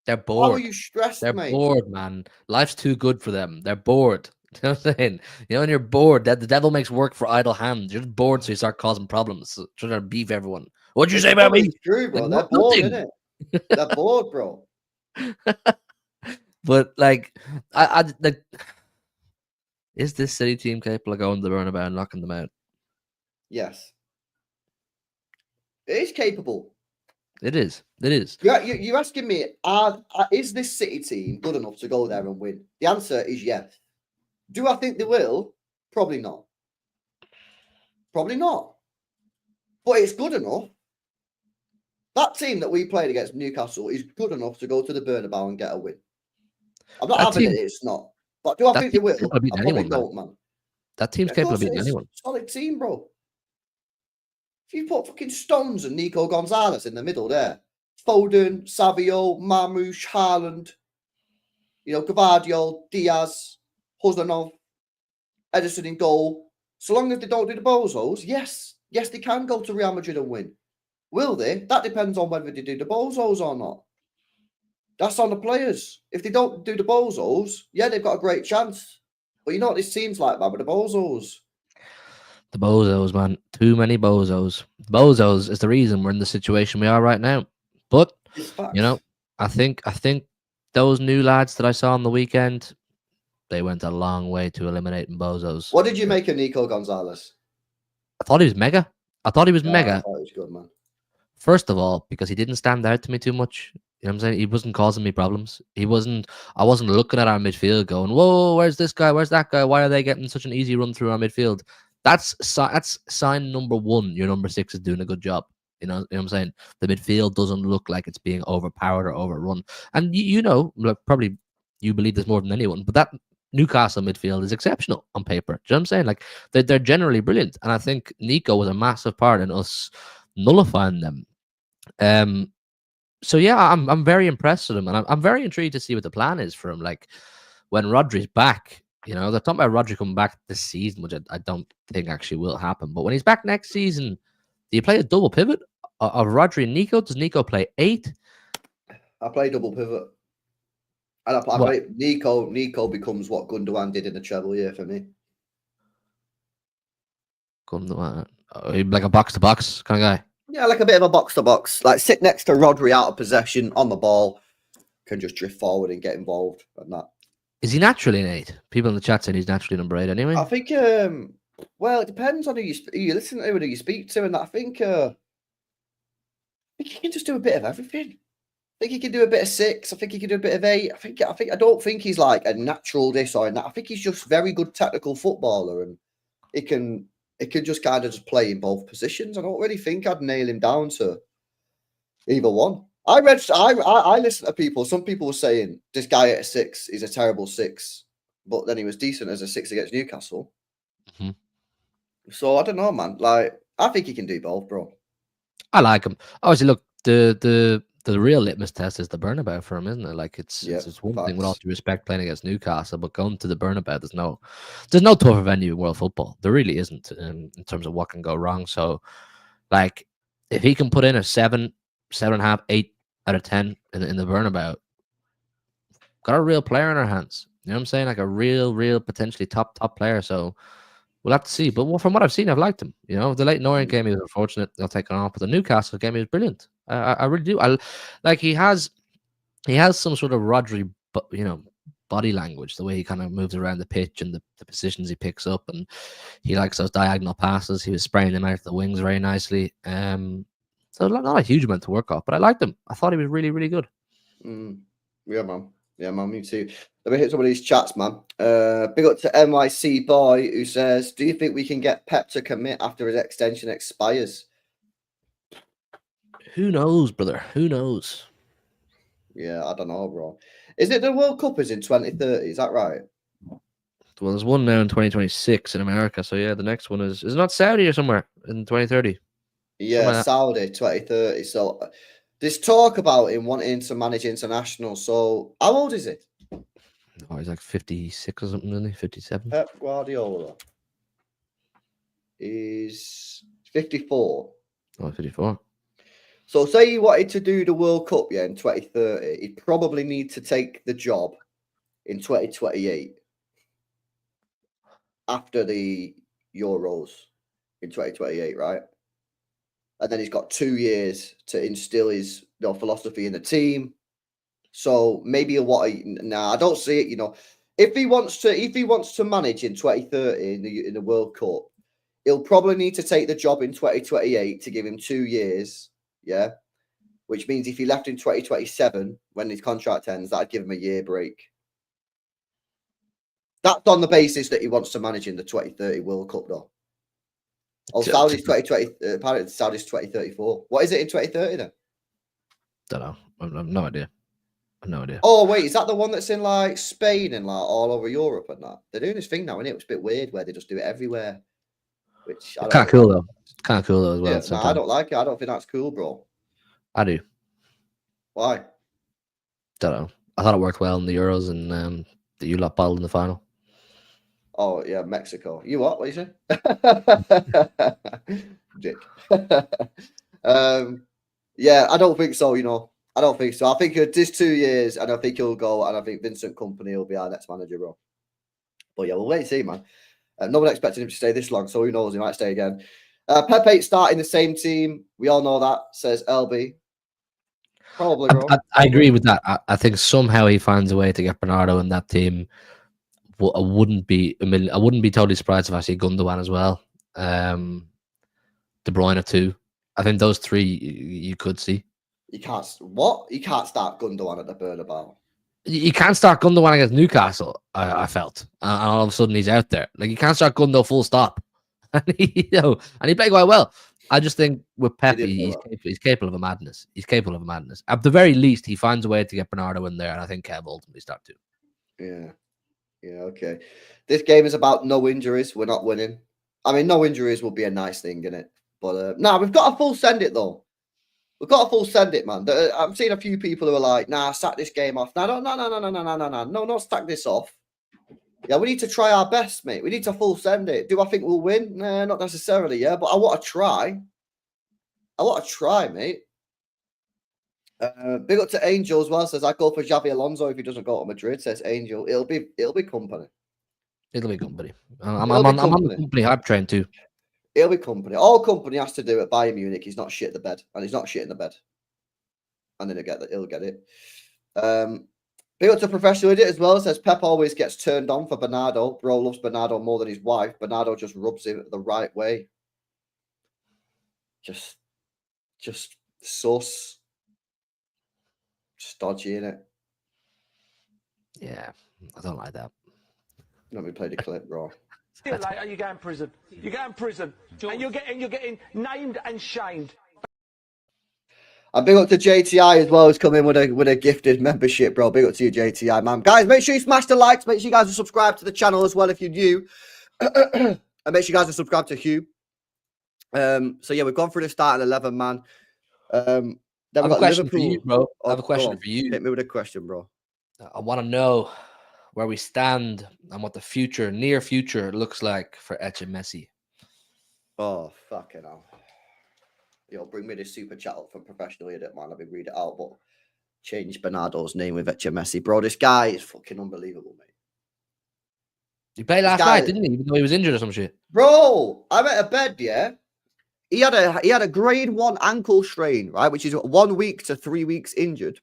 Speaker 2: They're bored.
Speaker 1: How are you stressed,
Speaker 2: mate?
Speaker 1: They're
Speaker 2: bored, man. Life's too good for them. They're bored. You know what I'm saying? You know, when you're bored, the devil makes work for idle hands. You're just bored, so you start causing problems. Trying to beef everyone. What'd you say about me?
Speaker 1: It's true, bro. They're bored, innit? They're bored, bro.
Speaker 2: But like, I is this City team capable of going to the Bernabeu and knocking them out?
Speaker 1: Yes, it is capable.
Speaker 2: It is.
Speaker 1: You're asking me, is this City team good enough to go there and win? The answer is yes. Do I think they will? Probably not. But it's good enough. That team that we played against Newcastle is good enough to go to the Bernabeu and get a win. I'm not
Speaker 2: That
Speaker 1: having
Speaker 2: team,
Speaker 1: it. It's not. But do I
Speaker 2: that
Speaker 1: think they
Speaker 2: team's
Speaker 1: will?
Speaker 2: capable of
Speaker 1: I
Speaker 2: beating
Speaker 1: probably
Speaker 2: anyone, man.
Speaker 1: don't, man.
Speaker 2: That team's
Speaker 1: Yeah, of
Speaker 2: capable of
Speaker 1: course it
Speaker 2: beating
Speaker 1: is.
Speaker 2: anyone.
Speaker 1: Solid team, bro. If you put fucking Stones and Nico Gonzalez in the middle there, Foden, Savio, Marmoush, Haaland, Gvardiol, Diaz, Huzanov, Edison in goal. So long as they don't do the bozos, yes, they can go to Real Madrid and win. Will they? That depends on whether they do the bozos or not. That's on the players. If they don't do the bozos, yeah, they've got a great chance. But you know what this team's like, man, with the bozos.
Speaker 2: The bozos, man. Too many bozos. Bozos is the reason we're in the situation we are right now. But
Speaker 1: It's facts.
Speaker 2: you know, I think those new lads that I saw on the weekend, they went a long way to eliminating bozos.
Speaker 1: What did you make of Nico Gonzalez?
Speaker 2: I thought he was mega. I thought he was
Speaker 1: I
Speaker 2: mega.
Speaker 1: thought he was good, man.
Speaker 2: First of all, because he didn't stand out to me too much. You know what I'm saying? He wasn't causing me problems. I wasn't looking at our midfield going, whoa, where's this guy? Where's that guy? Why are they getting such an easy run through our midfield? That's sign number one. Your number 6 is doing a good job. You know what I'm saying? The midfield doesn't look like it's being overpowered or overrun. And look, probably you believe this more than anyone, but that Newcastle midfield is exceptional on paper. Do you know what I'm saying? Like they're generally brilliant. And I think Nico was a massive part in us nullifying them. So yeah, I'm very impressed with him, and I'm very intrigued to see what the plan is for him. Like when Rodri's back, they're talking about Rodri coming back this season, which I don't think actually will happen. But when he's back next season, do you play a double pivot of Rodri and Nico? Does Nico play 8?
Speaker 1: I play double pivot. And I play Nico. Nico becomes what Gundogan did in the treble year for me.
Speaker 2: Gundogan, like a box to box kind of guy.
Speaker 1: Yeah, like a bit of a box to box. Like sit next to Rodri out of possession on the ball, can just drift forward and get involved and that.
Speaker 2: Is he naturally an 8? People in the chat saying he's naturally number 8 anyway.
Speaker 1: I think well, it depends on who you listen to and who you speak to, and that I think he can just do a bit of everything. I think he can do a bit of 6. I think he can do a bit of 8. I don't think he's like a natural this or that. I think he's just very good technical footballer, and it can just kind of just play in both positions. I don't really think I'd nail him down to either one. I listen to people. Some people were saying this guy at a 6 is a terrible 6, but then he was decent as a 6 against Newcastle.
Speaker 2: Mm-hmm.
Speaker 1: So I don't know, man. Like I think he can do both, bro.
Speaker 2: I like him. Obviously, look, the real litmus test is the Bernabeu for him, isn't it? Like it's one thing with all due respect playing against Newcastle, but going to the Bernabeu, there's no tougher venue in world football. There really isn't in terms of what can go wrong. So, like, if he can put in a 7.5, 8 out of 10 in the Bernabeu, got a real player in our hands. You know what I'm saying? Like a real potentially top player. So we'll have to see. But from what I've seen, I've liked him. The Leyton Orient game, he was unfortunate. They'll take it off. But the Newcastle game, he was brilliant. I really do. He has some sort of Rodri, body language, the way he kind of moves around the pitch and the positions he picks up, and he likes those diagonal passes. He was spraying them out of the wings very nicely. So not a huge amount to work off, but I liked him. I thought he was really, really good.
Speaker 1: Yeah, man. Yeah, man, me too. Let me hit some of these chats, man. Big up to NYC Boy, who says, do you think we can get Pep to commit after his extension expires?
Speaker 2: Who knows, brother? Who knows?
Speaker 1: Yeah, I don't know, bro. Is it the World Cup is in 2030? Is that right?
Speaker 2: Well, there's one now in 2026 in America. So, yeah, the next one is it not Saudi or somewhere in 2030?
Speaker 1: Yeah, Saudi 2030. So there's talk about him wanting to manage international. So how old is he?
Speaker 2: Oh, he's like 56 or something, isn't he? 57.
Speaker 1: Pep Guardiola is 54.
Speaker 2: Oh, 54.
Speaker 1: So say he wanted to do the World Cup, in 2030, he'd probably need to take the job in 2028 after the Euros in 2028, right? And then he's got 2 years to instill his philosophy in the team. So maybe I don't see it. If he wants to manage in 2030 in the World Cup, he'll probably need to take the job in 2028 to give him 2 years. Yeah, which means if he left in 2027 when his contract ends, that'd give him a year break. That's on the basis that he wants to manage in the 2030 World Cup, though. Oh, Saudi's 2020. Apparently, Saudi's 2034. What is it in 2030 then?
Speaker 2: Don't know. I've no idea. I've no idea.
Speaker 1: Oh wait, is that the one that's in like Spain and like all over Europe and that? They're doing this thing now, and it was a bit weird where they just do it everywhere. Which I don't
Speaker 2: Kind of
Speaker 1: really
Speaker 2: cool
Speaker 1: like.
Speaker 2: though. Kind of cool though as well.
Speaker 1: Yeah,
Speaker 2: At the same
Speaker 1: I
Speaker 2: time.
Speaker 1: don't like it. I don't think that's cool, bro.
Speaker 2: I do.
Speaker 1: Why?
Speaker 2: Don't know. I thought it worked well in the Euros and that you lot bottled in the final.
Speaker 1: Oh yeah, Mexico. You what? What you say? Dick. Yeah, I don't think so. I don't think so. I think this 2 years, and I think he'll go, and I think Vincent Kompany will be our next manager, bro. But yeah, we'll wait and see, man. No one expected him to stay this long, so who knows? He might stay again. Pepe starting the same team. We all know that, says LB. Probably, bro.
Speaker 2: I agree with that. I think somehow he finds a way to get Bernardo in that team. I wouldn't be totally surprised if I see Gundogan as well. De Bruyne too. I think those three you could see.
Speaker 1: You can't start Gundogan at the Bernabeu.
Speaker 2: You can't start Gundogan against Newcastle. I felt, and all of a sudden he's out there. Like you can't start Gundo full stop, and he played quite well. I just think with Pepe, he's capable of a madness. He's capable of a madness. At the very least, he finds a way to get Bernardo in there, and I think Kev ultimately start too.
Speaker 1: Yeah, okay. This game is about no injuries. We're not winning. I mean, no injuries would be a nice thing, innit? But we've got a full send it though. We've got a full send it, man. I'm seeing a few people who are like, "Nah, sack this game off." No, not sack this off. Yeah, we need to try our best, mate. We need to full send it. Do I think we'll win? Nah, not necessarily, yeah. But I want to try. Mate. Big up to Angel as well. Says I go for Xavi Alonso if he doesn't go to Madrid. Says Angel. It'll be Kompany.
Speaker 2: It'll be Kompany. I'm on the Kompany hype train too.
Speaker 1: It'll be Kompany. All Kompany has to do at Bayern Munich, he's not shit the bed, and he's not shit in the bed, and then he'll get it. Big up to Professional Idiot as well. Says Pep always gets turned on for Bernardo. Bro loves Bernardo more than his wife. Bernardo just rubs him the right way. Just sus. Just dodgy, innit?
Speaker 2: Yeah, I don't like that.
Speaker 1: Let me play the clip, bro.
Speaker 3: Later, you go in prison. You go in prison, and you're getting named and shamed.
Speaker 1: And big up to JTI as well, who's come in with a gifted membership, bro. Big up to you, JTI, man. Guys, make sure you smash the likes. Make sure you guys are subscribed to the channel as well if you're new. And make sure you guys are subscribed to Hugh. So yeah, we've gone through the starting 11, man. Then
Speaker 2: I have a question for you, bro. I have a question for you.
Speaker 1: Hit me with a question, bro.
Speaker 2: I want to know where we stand and what the near future looks like for Echeverri.
Speaker 1: Oh, fucking hell. Yo, bring me this super chat up from Professional Idiot, man. Let me read it out, but change Bernardo's name with Echeverri. Bro, this guy is fucking unbelievable, mate.
Speaker 2: He played last night, didn't he? Even though he was injured or some shit.
Speaker 1: Bro, I'm at a bed, yeah? He had a grade 1 ankle strain, right? Which is 1 week to 3 weeks injured.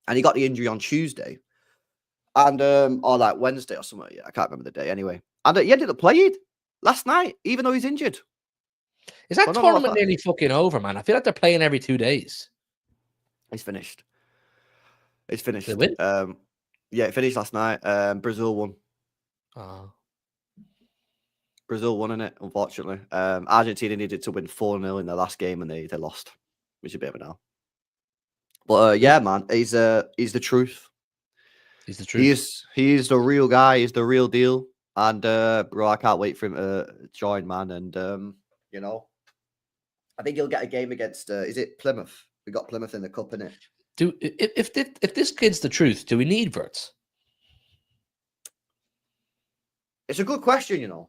Speaker 1: And he got the injury on Tuesday. And or like Wednesday or something. Yeah, I can't remember the day anyway. And he ended up playing last night, even though he's injured.
Speaker 2: Is that tournament nearly fucking over, man? I feel like they're playing every 2 days.
Speaker 1: It's finished. It's finished.
Speaker 2: Did they win?
Speaker 1: Yeah, it finished last night. Brazil won.
Speaker 2: Oh.
Speaker 1: Brazil won in it, unfortunately. Argentina needed to win 4-0 in their last game and they lost, which is a bit of an L. But yeah, man, he's the truth.
Speaker 2: He's the truth.
Speaker 1: He is the real guy. He's the real deal. And bro, I can't wait for him to join, man. And I think he'll get a game against. Is it Plymouth? We got Plymouth in the cup, innit?
Speaker 2: If this kid's the truth, do we need Wirtz?
Speaker 1: It's a good question,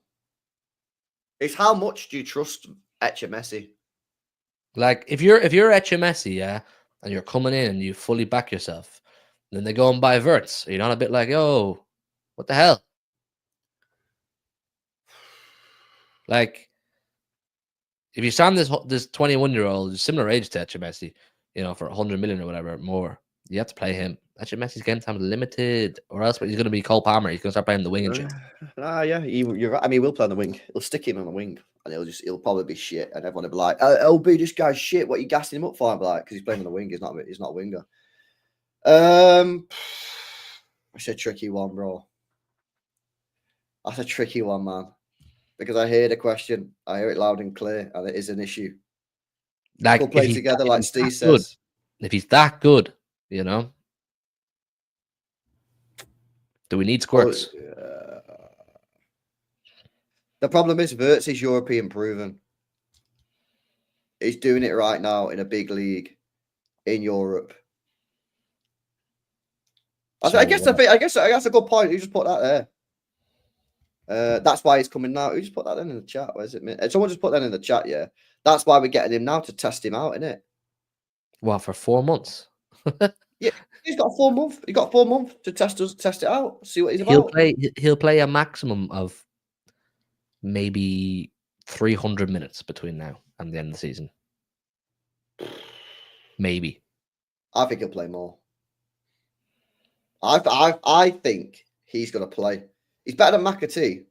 Speaker 1: It's how much do you trust Echeverri?
Speaker 2: Like if you're Echeverri, yeah, and you're coming in and you fully back yourself, then they go and buy Wirtz. You're not a bit like, oh, what the hell? Like, if you sign this 21-year-old, similar age to Echeverri, for 100 million or whatever more, you have to play him. Echeverri's game time is limited, or else he's going to be Cole Palmer. He's going to start playing the wing and shit.
Speaker 1: Yeah, you're right. I mean, we'll play on the wing. He'll stick him on the wing, and he'll probably be shit, and everyone will be like, "LB, this guy's shit. What are you gassing him up for?" I'm like, because he's playing on the wing. He's not a winger. It's a tricky one, bro. That's a tricky one, man. Because I hear the question, I hear it loud and clear, and it is an issue.
Speaker 2: Like
Speaker 1: We'll play together, like Steve says.
Speaker 2: If he's that good, you know, do we need squirts?
Speaker 1: The problem is Wirtz is European proven. He's doing it right now in a big league in Europe. I guess that's a good point. You just put that there. That's why he's coming now. Who just put that in the chat? Where's it? Someone just put that in the chat. Yeah, that's why we're getting him now to test him out, isn't it?
Speaker 2: Well, for 4 months.
Speaker 1: Yeah, he's got 4 months. He got 4 months to test it out, see what he's about.
Speaker 2: He'll play a maximum of maybe 300 minutes between now and the end of the season. Maybe.
Speaker 1: I think he'll play more. I think he's going to play. He's better than McAtee.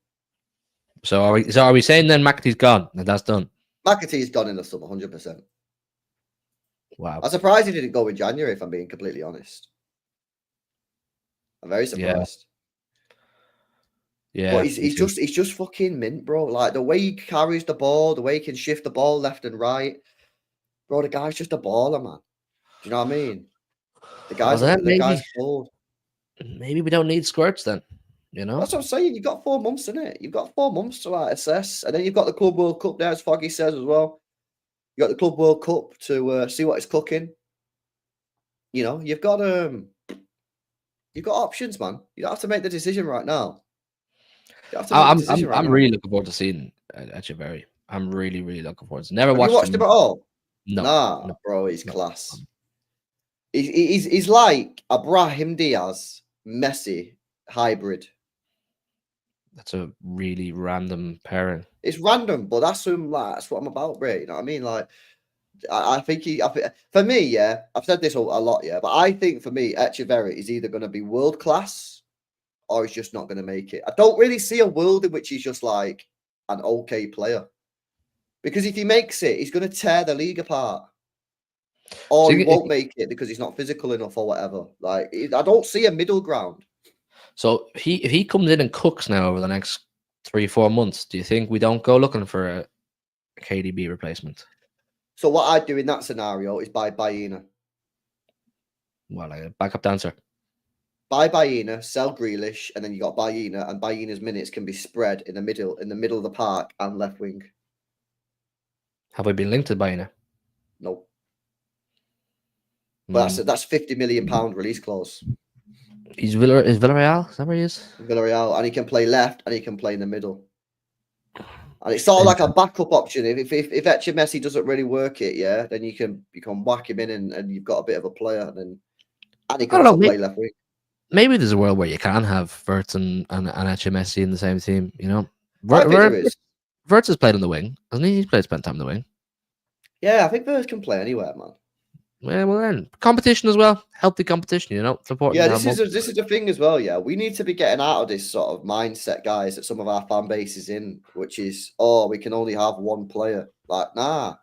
Speaker 2: So are we saying then McAtee's gone and that's done?
Speaker 1: McAtee's gone in the summer, 100%.
Speaker 2: Wow.
Speaker 1: I'm surprised he didn't go in January, if I'm being completely honest. I'm very surprised.
Speaker 2: Yeah.
Speaker 1: But he's just fucking mint, bro. Like the way he carries the ball, the way he can shift the ball left and right. Bro, the guy's just a baller, man. Do you know what I mean? The guy's cold.
Speaker 2: Maybe we don't need squirts then. You know?
Speaker 1: That's what I'm saying. You've got 4 months, innit? You've got 4 months to assess. And then you've got the Club World Cup there, as Foggy says as well. You got the Club World Cup to see what it's cooking. You know, you've got options, man. You don't have to make the decision right now.
Speaker 2: I'm really looking forward to seeing Echeverri. I'm really, really looking forward to. Never watched
Speaker 1: him at all.
Speaker 2: No,
Speaker 1: nah, bro, he's class. He's like a Brahim Diaz, Messi hybrid.
Speaker 2: That's a really random pairing.
Speaker 1: It's random, but that's what I'm about, bro. You know what I mean? Like, I think for me, yeah, I've said this a lot, yeah, but I think for me, Echeverri is either going to be world class or he's just not going to make it. I don't really see a world in which he's just like an okay player, because if he makes it, he's going to tear the league apart, or he won't make it because he's not physical enough or whatever. Like, I don't see a middle ground.
Speaker 2: So if he comes in and cooks now over the next 3-4 months, do you think we don't go looking for a KDB replacement?
Speaker 1: So what I'd do in that scenario is buy Bruyne.
Speaker 2: Well, like a backup dancer.
Speaker 1: Buy Bruyne, sell Grealish, and then you got Bruyne, and Bruyne's minutes can be spread in the middle of the park and left wing.
Speaker 2: Have we been linked to Bruyne?
Speaker 1: Nope. But that's £50 million release clause.
Speaker 2: Is Villarreal? Is that where he is?
Speaker 1: Villarreal, and he can play left and he can play in the middle. And it's sort of like a backup option. If Echeverri doesn't really work it, yeah, then you can whack him in and you've got a bit of a player, and he can also play left wing.
Speaker 2: Maybe there's a world where you can have Wirtz and Echeverri in the same team. You know, Wirtz has played on the wing, hasn't he? He's spent time on the wing.
Speaker 1: Yeah, I think Wirtz can play anywhere, man.
Speaker 2: Yeah, well then, competition as well, healthy competition. You know, it's important.
Speaker 1: Yeah, this is the thing as well. Yeah, we need to be getting out of this sort of mindset, guys, that some of our fan base is in, which is, we can only have one player. Like, nah,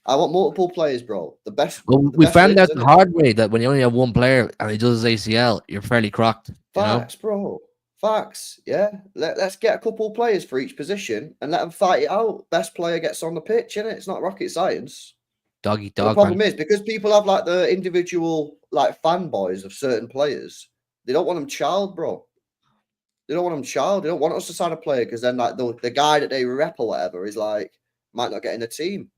Speaker 1: I want multiple players, bro. The best.
Speaker 2: Well, we found out the hard way that when you only have one player and he does his ACL, you're fairly crocked.
Speaker 1: Facts, bro. Facts. Yeah, let's get a couple players for each position and let them fight it out. Best player gets on the pitch, innit? It's not rocket science.
Speaker 2: Doggy dog.
Speaker 1: The problem is because people have like the individual like fanboys of certain players. They don't want them child, bro. They don't want them child. They don't want us to sign a player because then like the guy that they rep or whatever is like might not get in the team.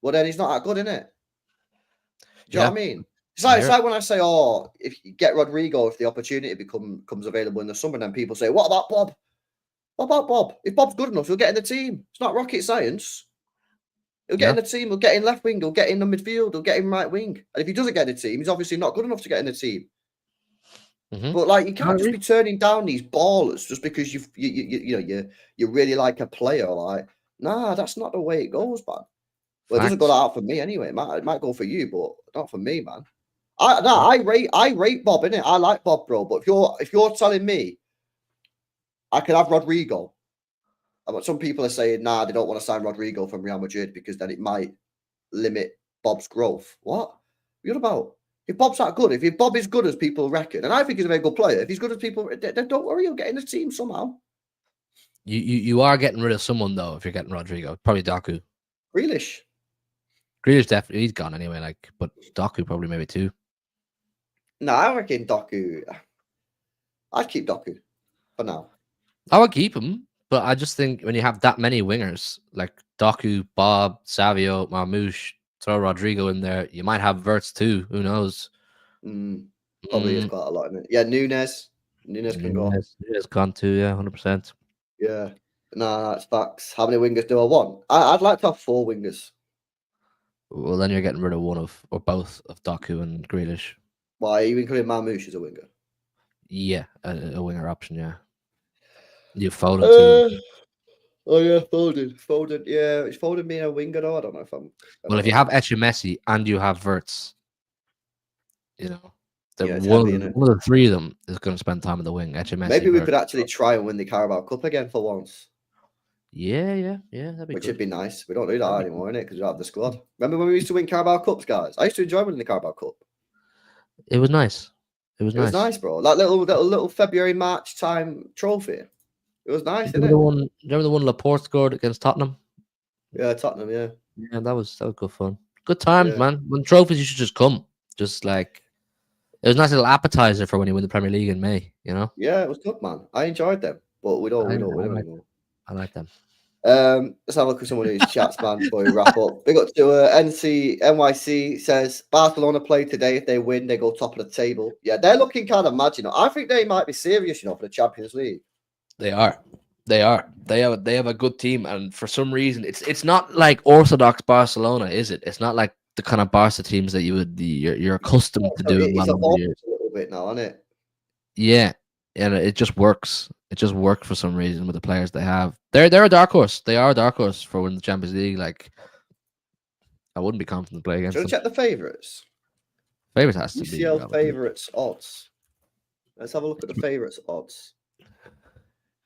Speaker 1: Well, then he's not that good, innit? Do you know what I mean? It's like when I say, if you get Rodrigo, if the opportunity becomes available in the summer, then people say, what about Bob? What about Bob? If Bob's good enough, he'll get in the team. It's not rocket science. He'll get in the team. He'll get in left wing. He'll get in the midfield. He'll get in right wing. And if he doesn't get in the team, he's obviously not good enough to get in the team.
Speaker 2: Mm-hmm.
Speaker 1: But like, you can't just be turning down these ballers just because you really like a player. Like, nah, that's not the way it goes, man. Well, it doesn't go out for me anyway. It might go for you, but not for me, man. I rate Bob, innit? I like Bob, bro. But if you're telling me I could have Rodrigo. But some people are saying, nah, they don't want to sign Rodrigo from Real Madrid because then it might limit Bob's growth. What? What about? If Bob's that good, if Bob is good as people reckon, and I think he's a very good player, if he's good as people, then don't worry, he'll get in the team somehow.
Speaker 2: You are getting rid of someone, though, if you're getting Rodrigo. Probably Doku.
Speaker 1: Grealish.
Speaker 2: Grealish definitely he's gone anyway. Like, but Doku probably maybe 2.
Speaker 1: No, I reckon Doku. I'd keep Doku for now.
Speaker 2: I would keep him, but I just think when you have that many wingers like Doku, Bob, Savio, Marmouche, throw Rodrigo in there, you might have Wirtz too. Who knows?
Speaker 1: Probably is quite a lot in it. Yeah, Nunes can go.
Speaker 2: Nunes gone too. Yeah, 100%.
Speaker 1: Yeah, no, that's facts. How many wingers do I want? I'd like to have 4 wingers.
Speaker 2: Well, then you're getting rid of one of or both of Doku and Grealish.
Speaker 1: Why are you including Marmouche as a winger?
Speaker 2: Yeah, a winger option. Yeah, you Foden too.
Speaker 1: Oh yeah, Foden. Yeah, is Foden being a winger though? I don't know if I'm.
Speaker 2: Well, if you have Echeverri and you have Wirtz, you know,
Speaker 1: Yeah,
Speaker 2: one of the 3 of them is going to spend time in the wing. Echeverri.
Speaker 1: Maybe we could actually try and win the Carabao Cup again for once.
Speaker 2: Yeah, that'd be
Speaker 1: Which
Speaker 2: good.
Speaker 1: would be nice. We don't do that anymore, innit? Because we don't have the squad. Remember when we used to win Carabao Cups, guys? I used to enjoy winning the Carabao Cup.
Speaker 2: It was nice. It was
Speaker 1: It was nice, bro. Like little February, March time trophy. It was nice, isn't it?
Speaker 2: Remember the one Laporte scored against Tottenham?
Speaker 1: Yeah, Tottenham, yeah.
Speaker 2: Yeah, that was good fun. Good times,
Speaker 1: Yeah.
Speaker 2: man. When trophies, you should just come. Just like it was a nice little appetizer for when you win the Premier League in May, you know?
Speaker 1: Yeah, it was good, man. I enjoyed them. But we don't win them anymore.
Speaker 2: I like them.
Speaker 1: Let's have a look at someone who's chats, man, before we wrap up. Big up to NYC says Barcelona play today. If they win, they go top of the table. Yeah, they're looking kind of mad, you know. I think they might be serious, you know, for the Champions League.
Speaker 2: They are. They have a good team, and for some reason, it's not like orthodox Barcelona, is it? It's not like the kind of Barca teams that you're accustomed to doing well over the years.
Speaker 1: A little bit now, isn't it?
Speaker 2: Yeah, and it just works. It just worked for some reason with the players they have. They're a dark horse. They are a dark horse for winning the Champions League. Like, I wouldn't be confident to play against them.
Speaker 1: Check the favourites.
Speaker 2: Favourites has to be
Speaker 1: UCL favourites odds. Let's have a look at the favourites odds.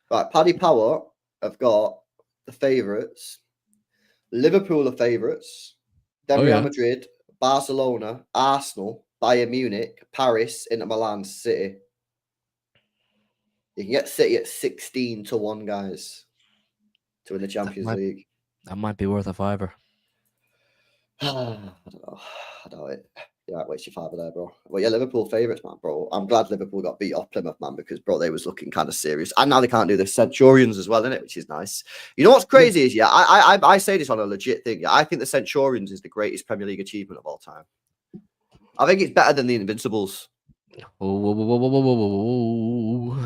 Speaker 1: Right, Paddy Power have got the favourites. Liverpool are favourites. Then Real Madrid, Barcelona, Arsenal, Bayern Munich, Paris, Inter Milan, City. You can get City at 16-1, guys, to win the Champions League.
Speaker 2: That might be worth a fiver.
Speaker 1: I don't know. I doubt it. You might waste your fiver there, bro. Well, yeah, Liverpool favourites, man, bro. I'm glad Liverpool got beat off Plymouth, man, because, bro, they was looking kind of serious. And now they can't do the Centurions as well, innit? Which is nice. You know what's crazy is, I say this on a legit thing. Yeah, I think the Centurions is the greatest Premier League achievement of all time. I think it's better than the Invincibles.
Speaker 2: Whoa.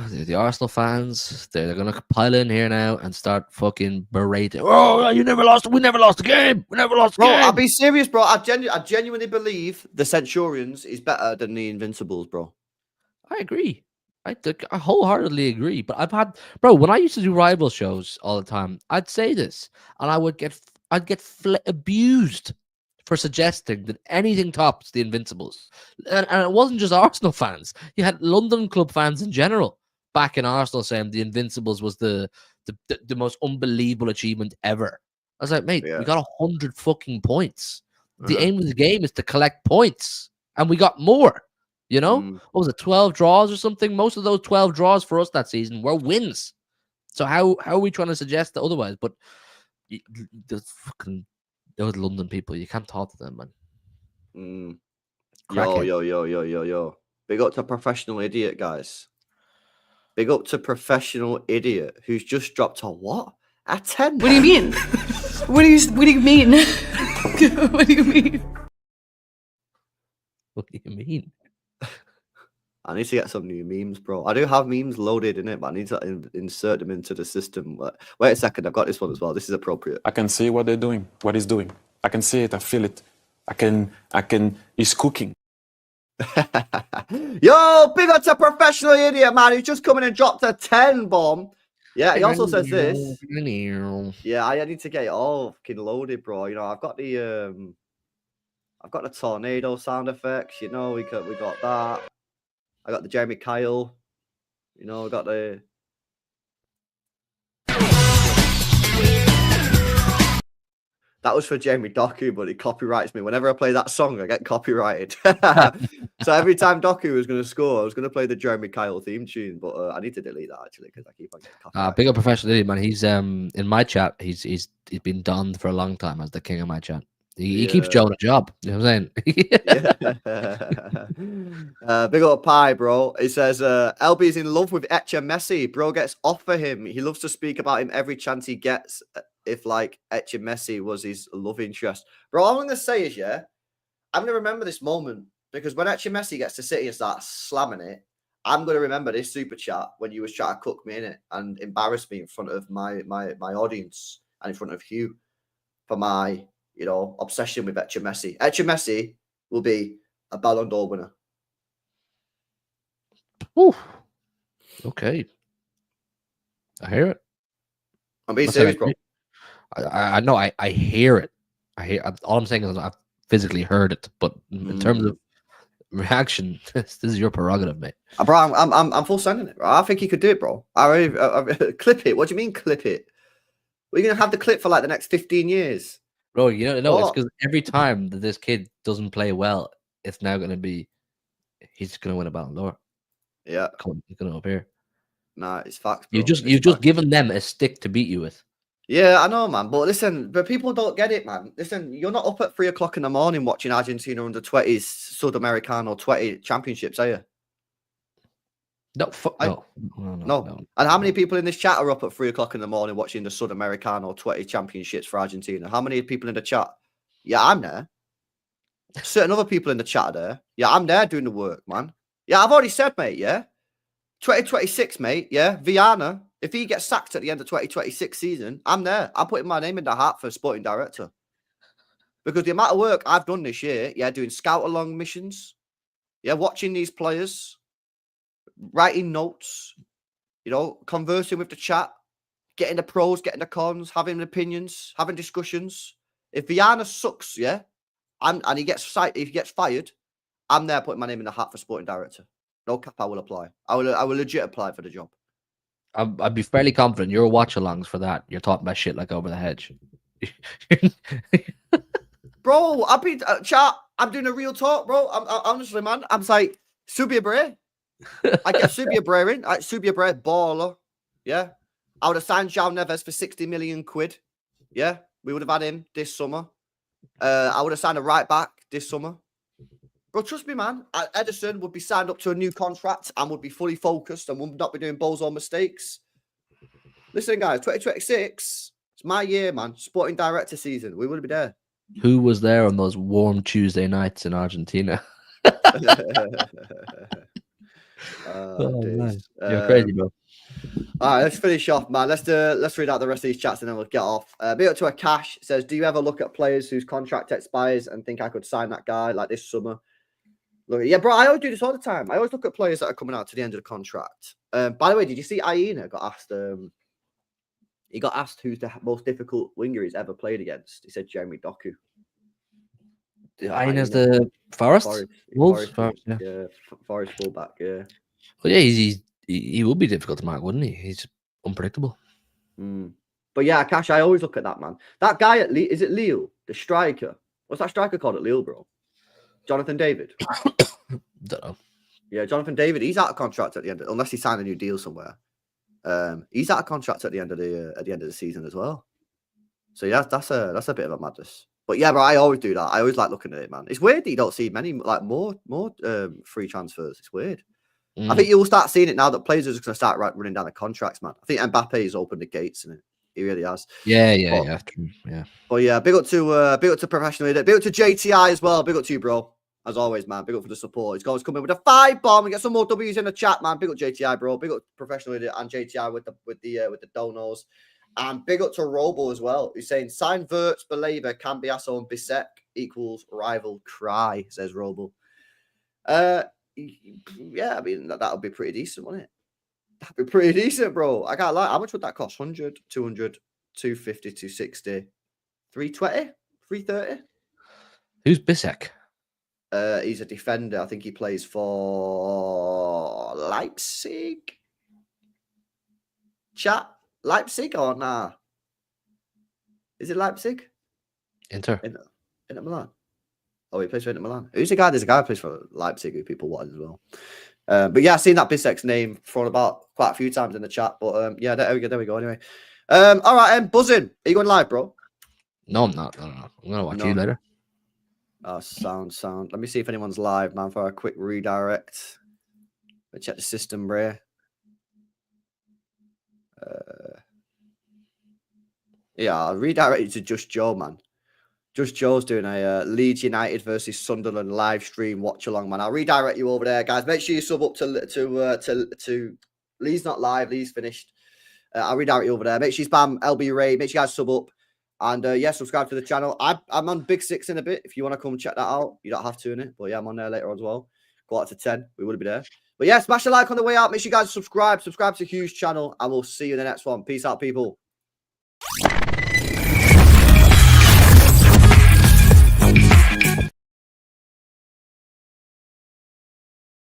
Speaker 2: The Arsenal fans, they're gonna pile in here now and start fucking berating. Oh, we never lost a game.
Speaker 1: Bro, I'll be serious, bro. I genuinely believe the Centurions is better than the Invincibles, bro.
Speaker 2: I agree. I wholeheartedly agree. But when I used to do rival shows all the time, I'd say this, and I'd get abused for suggesting that anything tops the Invincibles. And it wasn't just Arsenal fans. You had London club fans in general back in Arsenal saying the Invincibles was the most unbelievable achievement ever. I was like, mate, we got 100 fucking points. The aim of the game is to collect points. And we got more. You know? What was it, 12 draws or something? Most of those 12 draws for us that season were wins. So how are we trying to suggest that otherwise? But those London people, you can't talk to them, man.
Speaker 1: Yo. Big up to Professional Idiot, guys. Big up to Professional Idiot, who's just dropped a what? A 10.
Speaker 4: What do you mean? What do you mean? What do you mean?
Speaker 2: What do you mean?
Speaker 1: I need to get some new memes, bro. I do have memes loaded in it, but I need to insert them into the system. Wait a second, I've got this one as well. This is appropriate.
Speaker 5: I can see what they're doing, what he's doing. I can see it, I feel it. He's cooking.
Speaker 1: Yo, big up to Professional Idiot, man, who's just come in and dropped a 10 bomb. Yeah, he also says this. Yeah, I need to get it all fucking loaded, bro. You know, I've got the tornado sound effects, you know, we got that. I got the Jeremy Kyle. You know, I got the... That was for Jamie Doku, but he copyrights me. Whenever I play that song, I get copyrighted. So every time Doku was going to score, I was going to play the Jeremy Kyle theme tune, but I need to delete that, actually, because I keep on getting copyrighted.
Speaker 2: Big up Professional Idiot, man. He's in my chat. He's been donned for a long time as the king of my chat. He keeps Joe in a job. You know what I'm
Speaker 1: saying? Big up Pie, bro. He says, LB's in love with Echeverri. Bro gets off for him. He loves to speak about him every chance he gets. If like Echeverri was his love interest. Bro, all I'm going to say is, yeah, I'm going to remember this moment because when Echeverri gets to City and starts slamming it, I'm going to remember this super chat when you was trying to cook me in it and embarrass me in front of my audience and in front of Hugh for my, obsession with Echeverri. Echeverri will be a Ballon d'Or winner.
Speaker 2: Ooh. Okay. I hear it.
Speaker 1: I'm being serious, bro.
Speaker 2: I know. I hear it. All I'm saying is I've physically heard it, but in terms of reaction, this is your prerogative, mate.
Speaker 1: Bro, I'm full sending it, bro. I think he could do it, bro. I clip it. What do you mean clip it? We're gonna have the clip for like the next 15 years.
Speaker 2: Bro, it's because every time that this kid doesn't play well, it's now going to be he's going to win a Ballon d'Or.
Speaker 1: Yeah,
Speaker 2: he's going to appear.
Speaker 1: Nah, it's facts. Bro.
Speaker 2: You've just given them a stick to beat you with.
Speaker 1: Yeah, I know, man. But listen, people don't get it, man. Listen, you're not up at 3 o'clock in the morning watching Argentina under 20s Sudamericano 20 championships, are you?
Speaker 2: No.
Speaker 1: And how many people in this chat are up at 3 o'clock in the morning watching the Sudamericano 20 championships for Argentina? How many people in the chat? Yeah, I'm there. Certain other people in the chat are there. Yeah, I'm there doing the work, man. Yeah, I've already said, mate, yeah. 2026, mate, yeah. Viana, if he gets sacked at the end of 2026 season, I'm there. I'm putting my name in the hat for sporting director. Because the amount of work I've done this year, yeah, doing scout-along missions, yeah, watching these players, writing notes, conversing with the chat, getting the pros, getting the cons, having opinions, having discussions. If Viana sucks, yeah, and he gets fired, I'm there putting my name in the hat for sporting director. No cap, I will apply. I will legit apply for the job.
Speaker 2: I'd be fairly confident your watch-alongs for that. You're talking about shit like Over the Hedge.
Speaker 1: Bro, I've been chat. I'm doing a real talk, bro. I'm honestly, man. I'm like Subia Bray. I get Subia Bray in. Subia Bray, baller. Yeah. I would have signed João Neves for 60 million quid. Yeah. We would have had him this summer. I would have signed a right back this summer. Bro, trust me, man. Ederson would be signed up to a new contract and would be fully focused and would not be doing bozo mistakes. Listen, guys, 2026, it's my year, man. Sporting director season. We would be there.
Speaker 2: Who was there on those warm Tuesday nights in Argentina? Man. You're crazy, bro.
Speaker 1: All right, let's finish off, man. Let's read out the rest of these chats and then we'll get off. Big up to a Cash says, do you ever look at players whose contract expires and think I could sign that guy like this summer? Look, yeah, bro, I always do this all the time. I always look at players that are coming out to the end of the contract. By the way, did you see Aina got asked? He got asked who's the most difficult winger he's ever played against. He said Jeremy Doku.
Speaker 2: Aina's the Forest Wolves.
Speaker 1: Forest fullback. Yeah.
Speaker 2: Well, yeah, he will be difficult to mark, wouldn't he? He's unpredictable.
Speaker 1: But yeah, Cash, I always look at that, man. That guy at is it Lille, the striker? What's that striker called at Lille, bro? Jonathan David.
Speaker 2: Don't know.
Speaker 1: Yeah, Jonathan David. He's out of contract at the end, unless he signed a new deal somewhere. He's out of contract at the end of the season as well. So yeah, that's a bit of a madness. But yeah, bro, I always do that. I always like looking at it, man. It's weird that you don't see many more free transfers. It's weird. I think you'll start seeing it now that players are just going to start running down the contracts, man. I think Mbappe has opened the gates, and he really has.
Speaker 2: Yeah.
Speaker 1: But yeah, big up to professional. Big up to JTI as well. Big up to you, bro. As always, man. Big up for the support. He's always coming with a 5 bomb and get some more W's in the chat, man. Big up JTI, bro. Big up professional and JTI with the donos. And big up to Robo as well, who's saying sign Wirtz, Believer, Cambiasso, and Bissek equals rival cry, says Robo. Yeah, I mean, that would be pretty decent, wouldn't it? That'd be pretty decent, bro. I can't lie. How much would that cost? 100, 200, 250, 260, 320, 330?
Speaker 2: Who's Bissek?
Speaker 1: He's a defender. I think he plays for Leipzig. Chat. Leipzig or nah? Is it Leipzig?
Speaker 2: Inter
Speaker 1: Milan. Oh, he plays for Inter Milan. Who's the guy? There's a guy who plays for Leipzig who people want as well. But yeah, I've seen that Bissek's name thrown about quite a few times in the chat. But yeah, there we go. Anyway, all right, buzzing. Are you going live, bro?
Speaker 2: No, I'm not. No. I'm gonna watch you
Speaker 1: No.
Speaker 2: later.
Speaker 1: Oh, sound. Let me see if anyone's live, man, for a quick redirect. Let's check the system, Bray. Yeah, I'll redirect you to Just Joe, man. Just Joe's doing a Leeds United versus Sunderland live stream watch along, man. I'll redirect you over there, guys. Make sure you sub up to Leeds not live. Leeds finished. I'll redirect you over there. Make sure you spam LB Ray. Make sure you guys sub up. And yeah, subscribe to the channel. I'm on Big Six in a bit. If you want to come check that out, you don't have to in it. But yeah, I'm on there later as well. Quarter to 10. We will be there. But yeah, smash a like on the way out. Make sure you guys subscribe. Subscribe to Hugh's channel. And we'll see you in the next one. Peace out, people.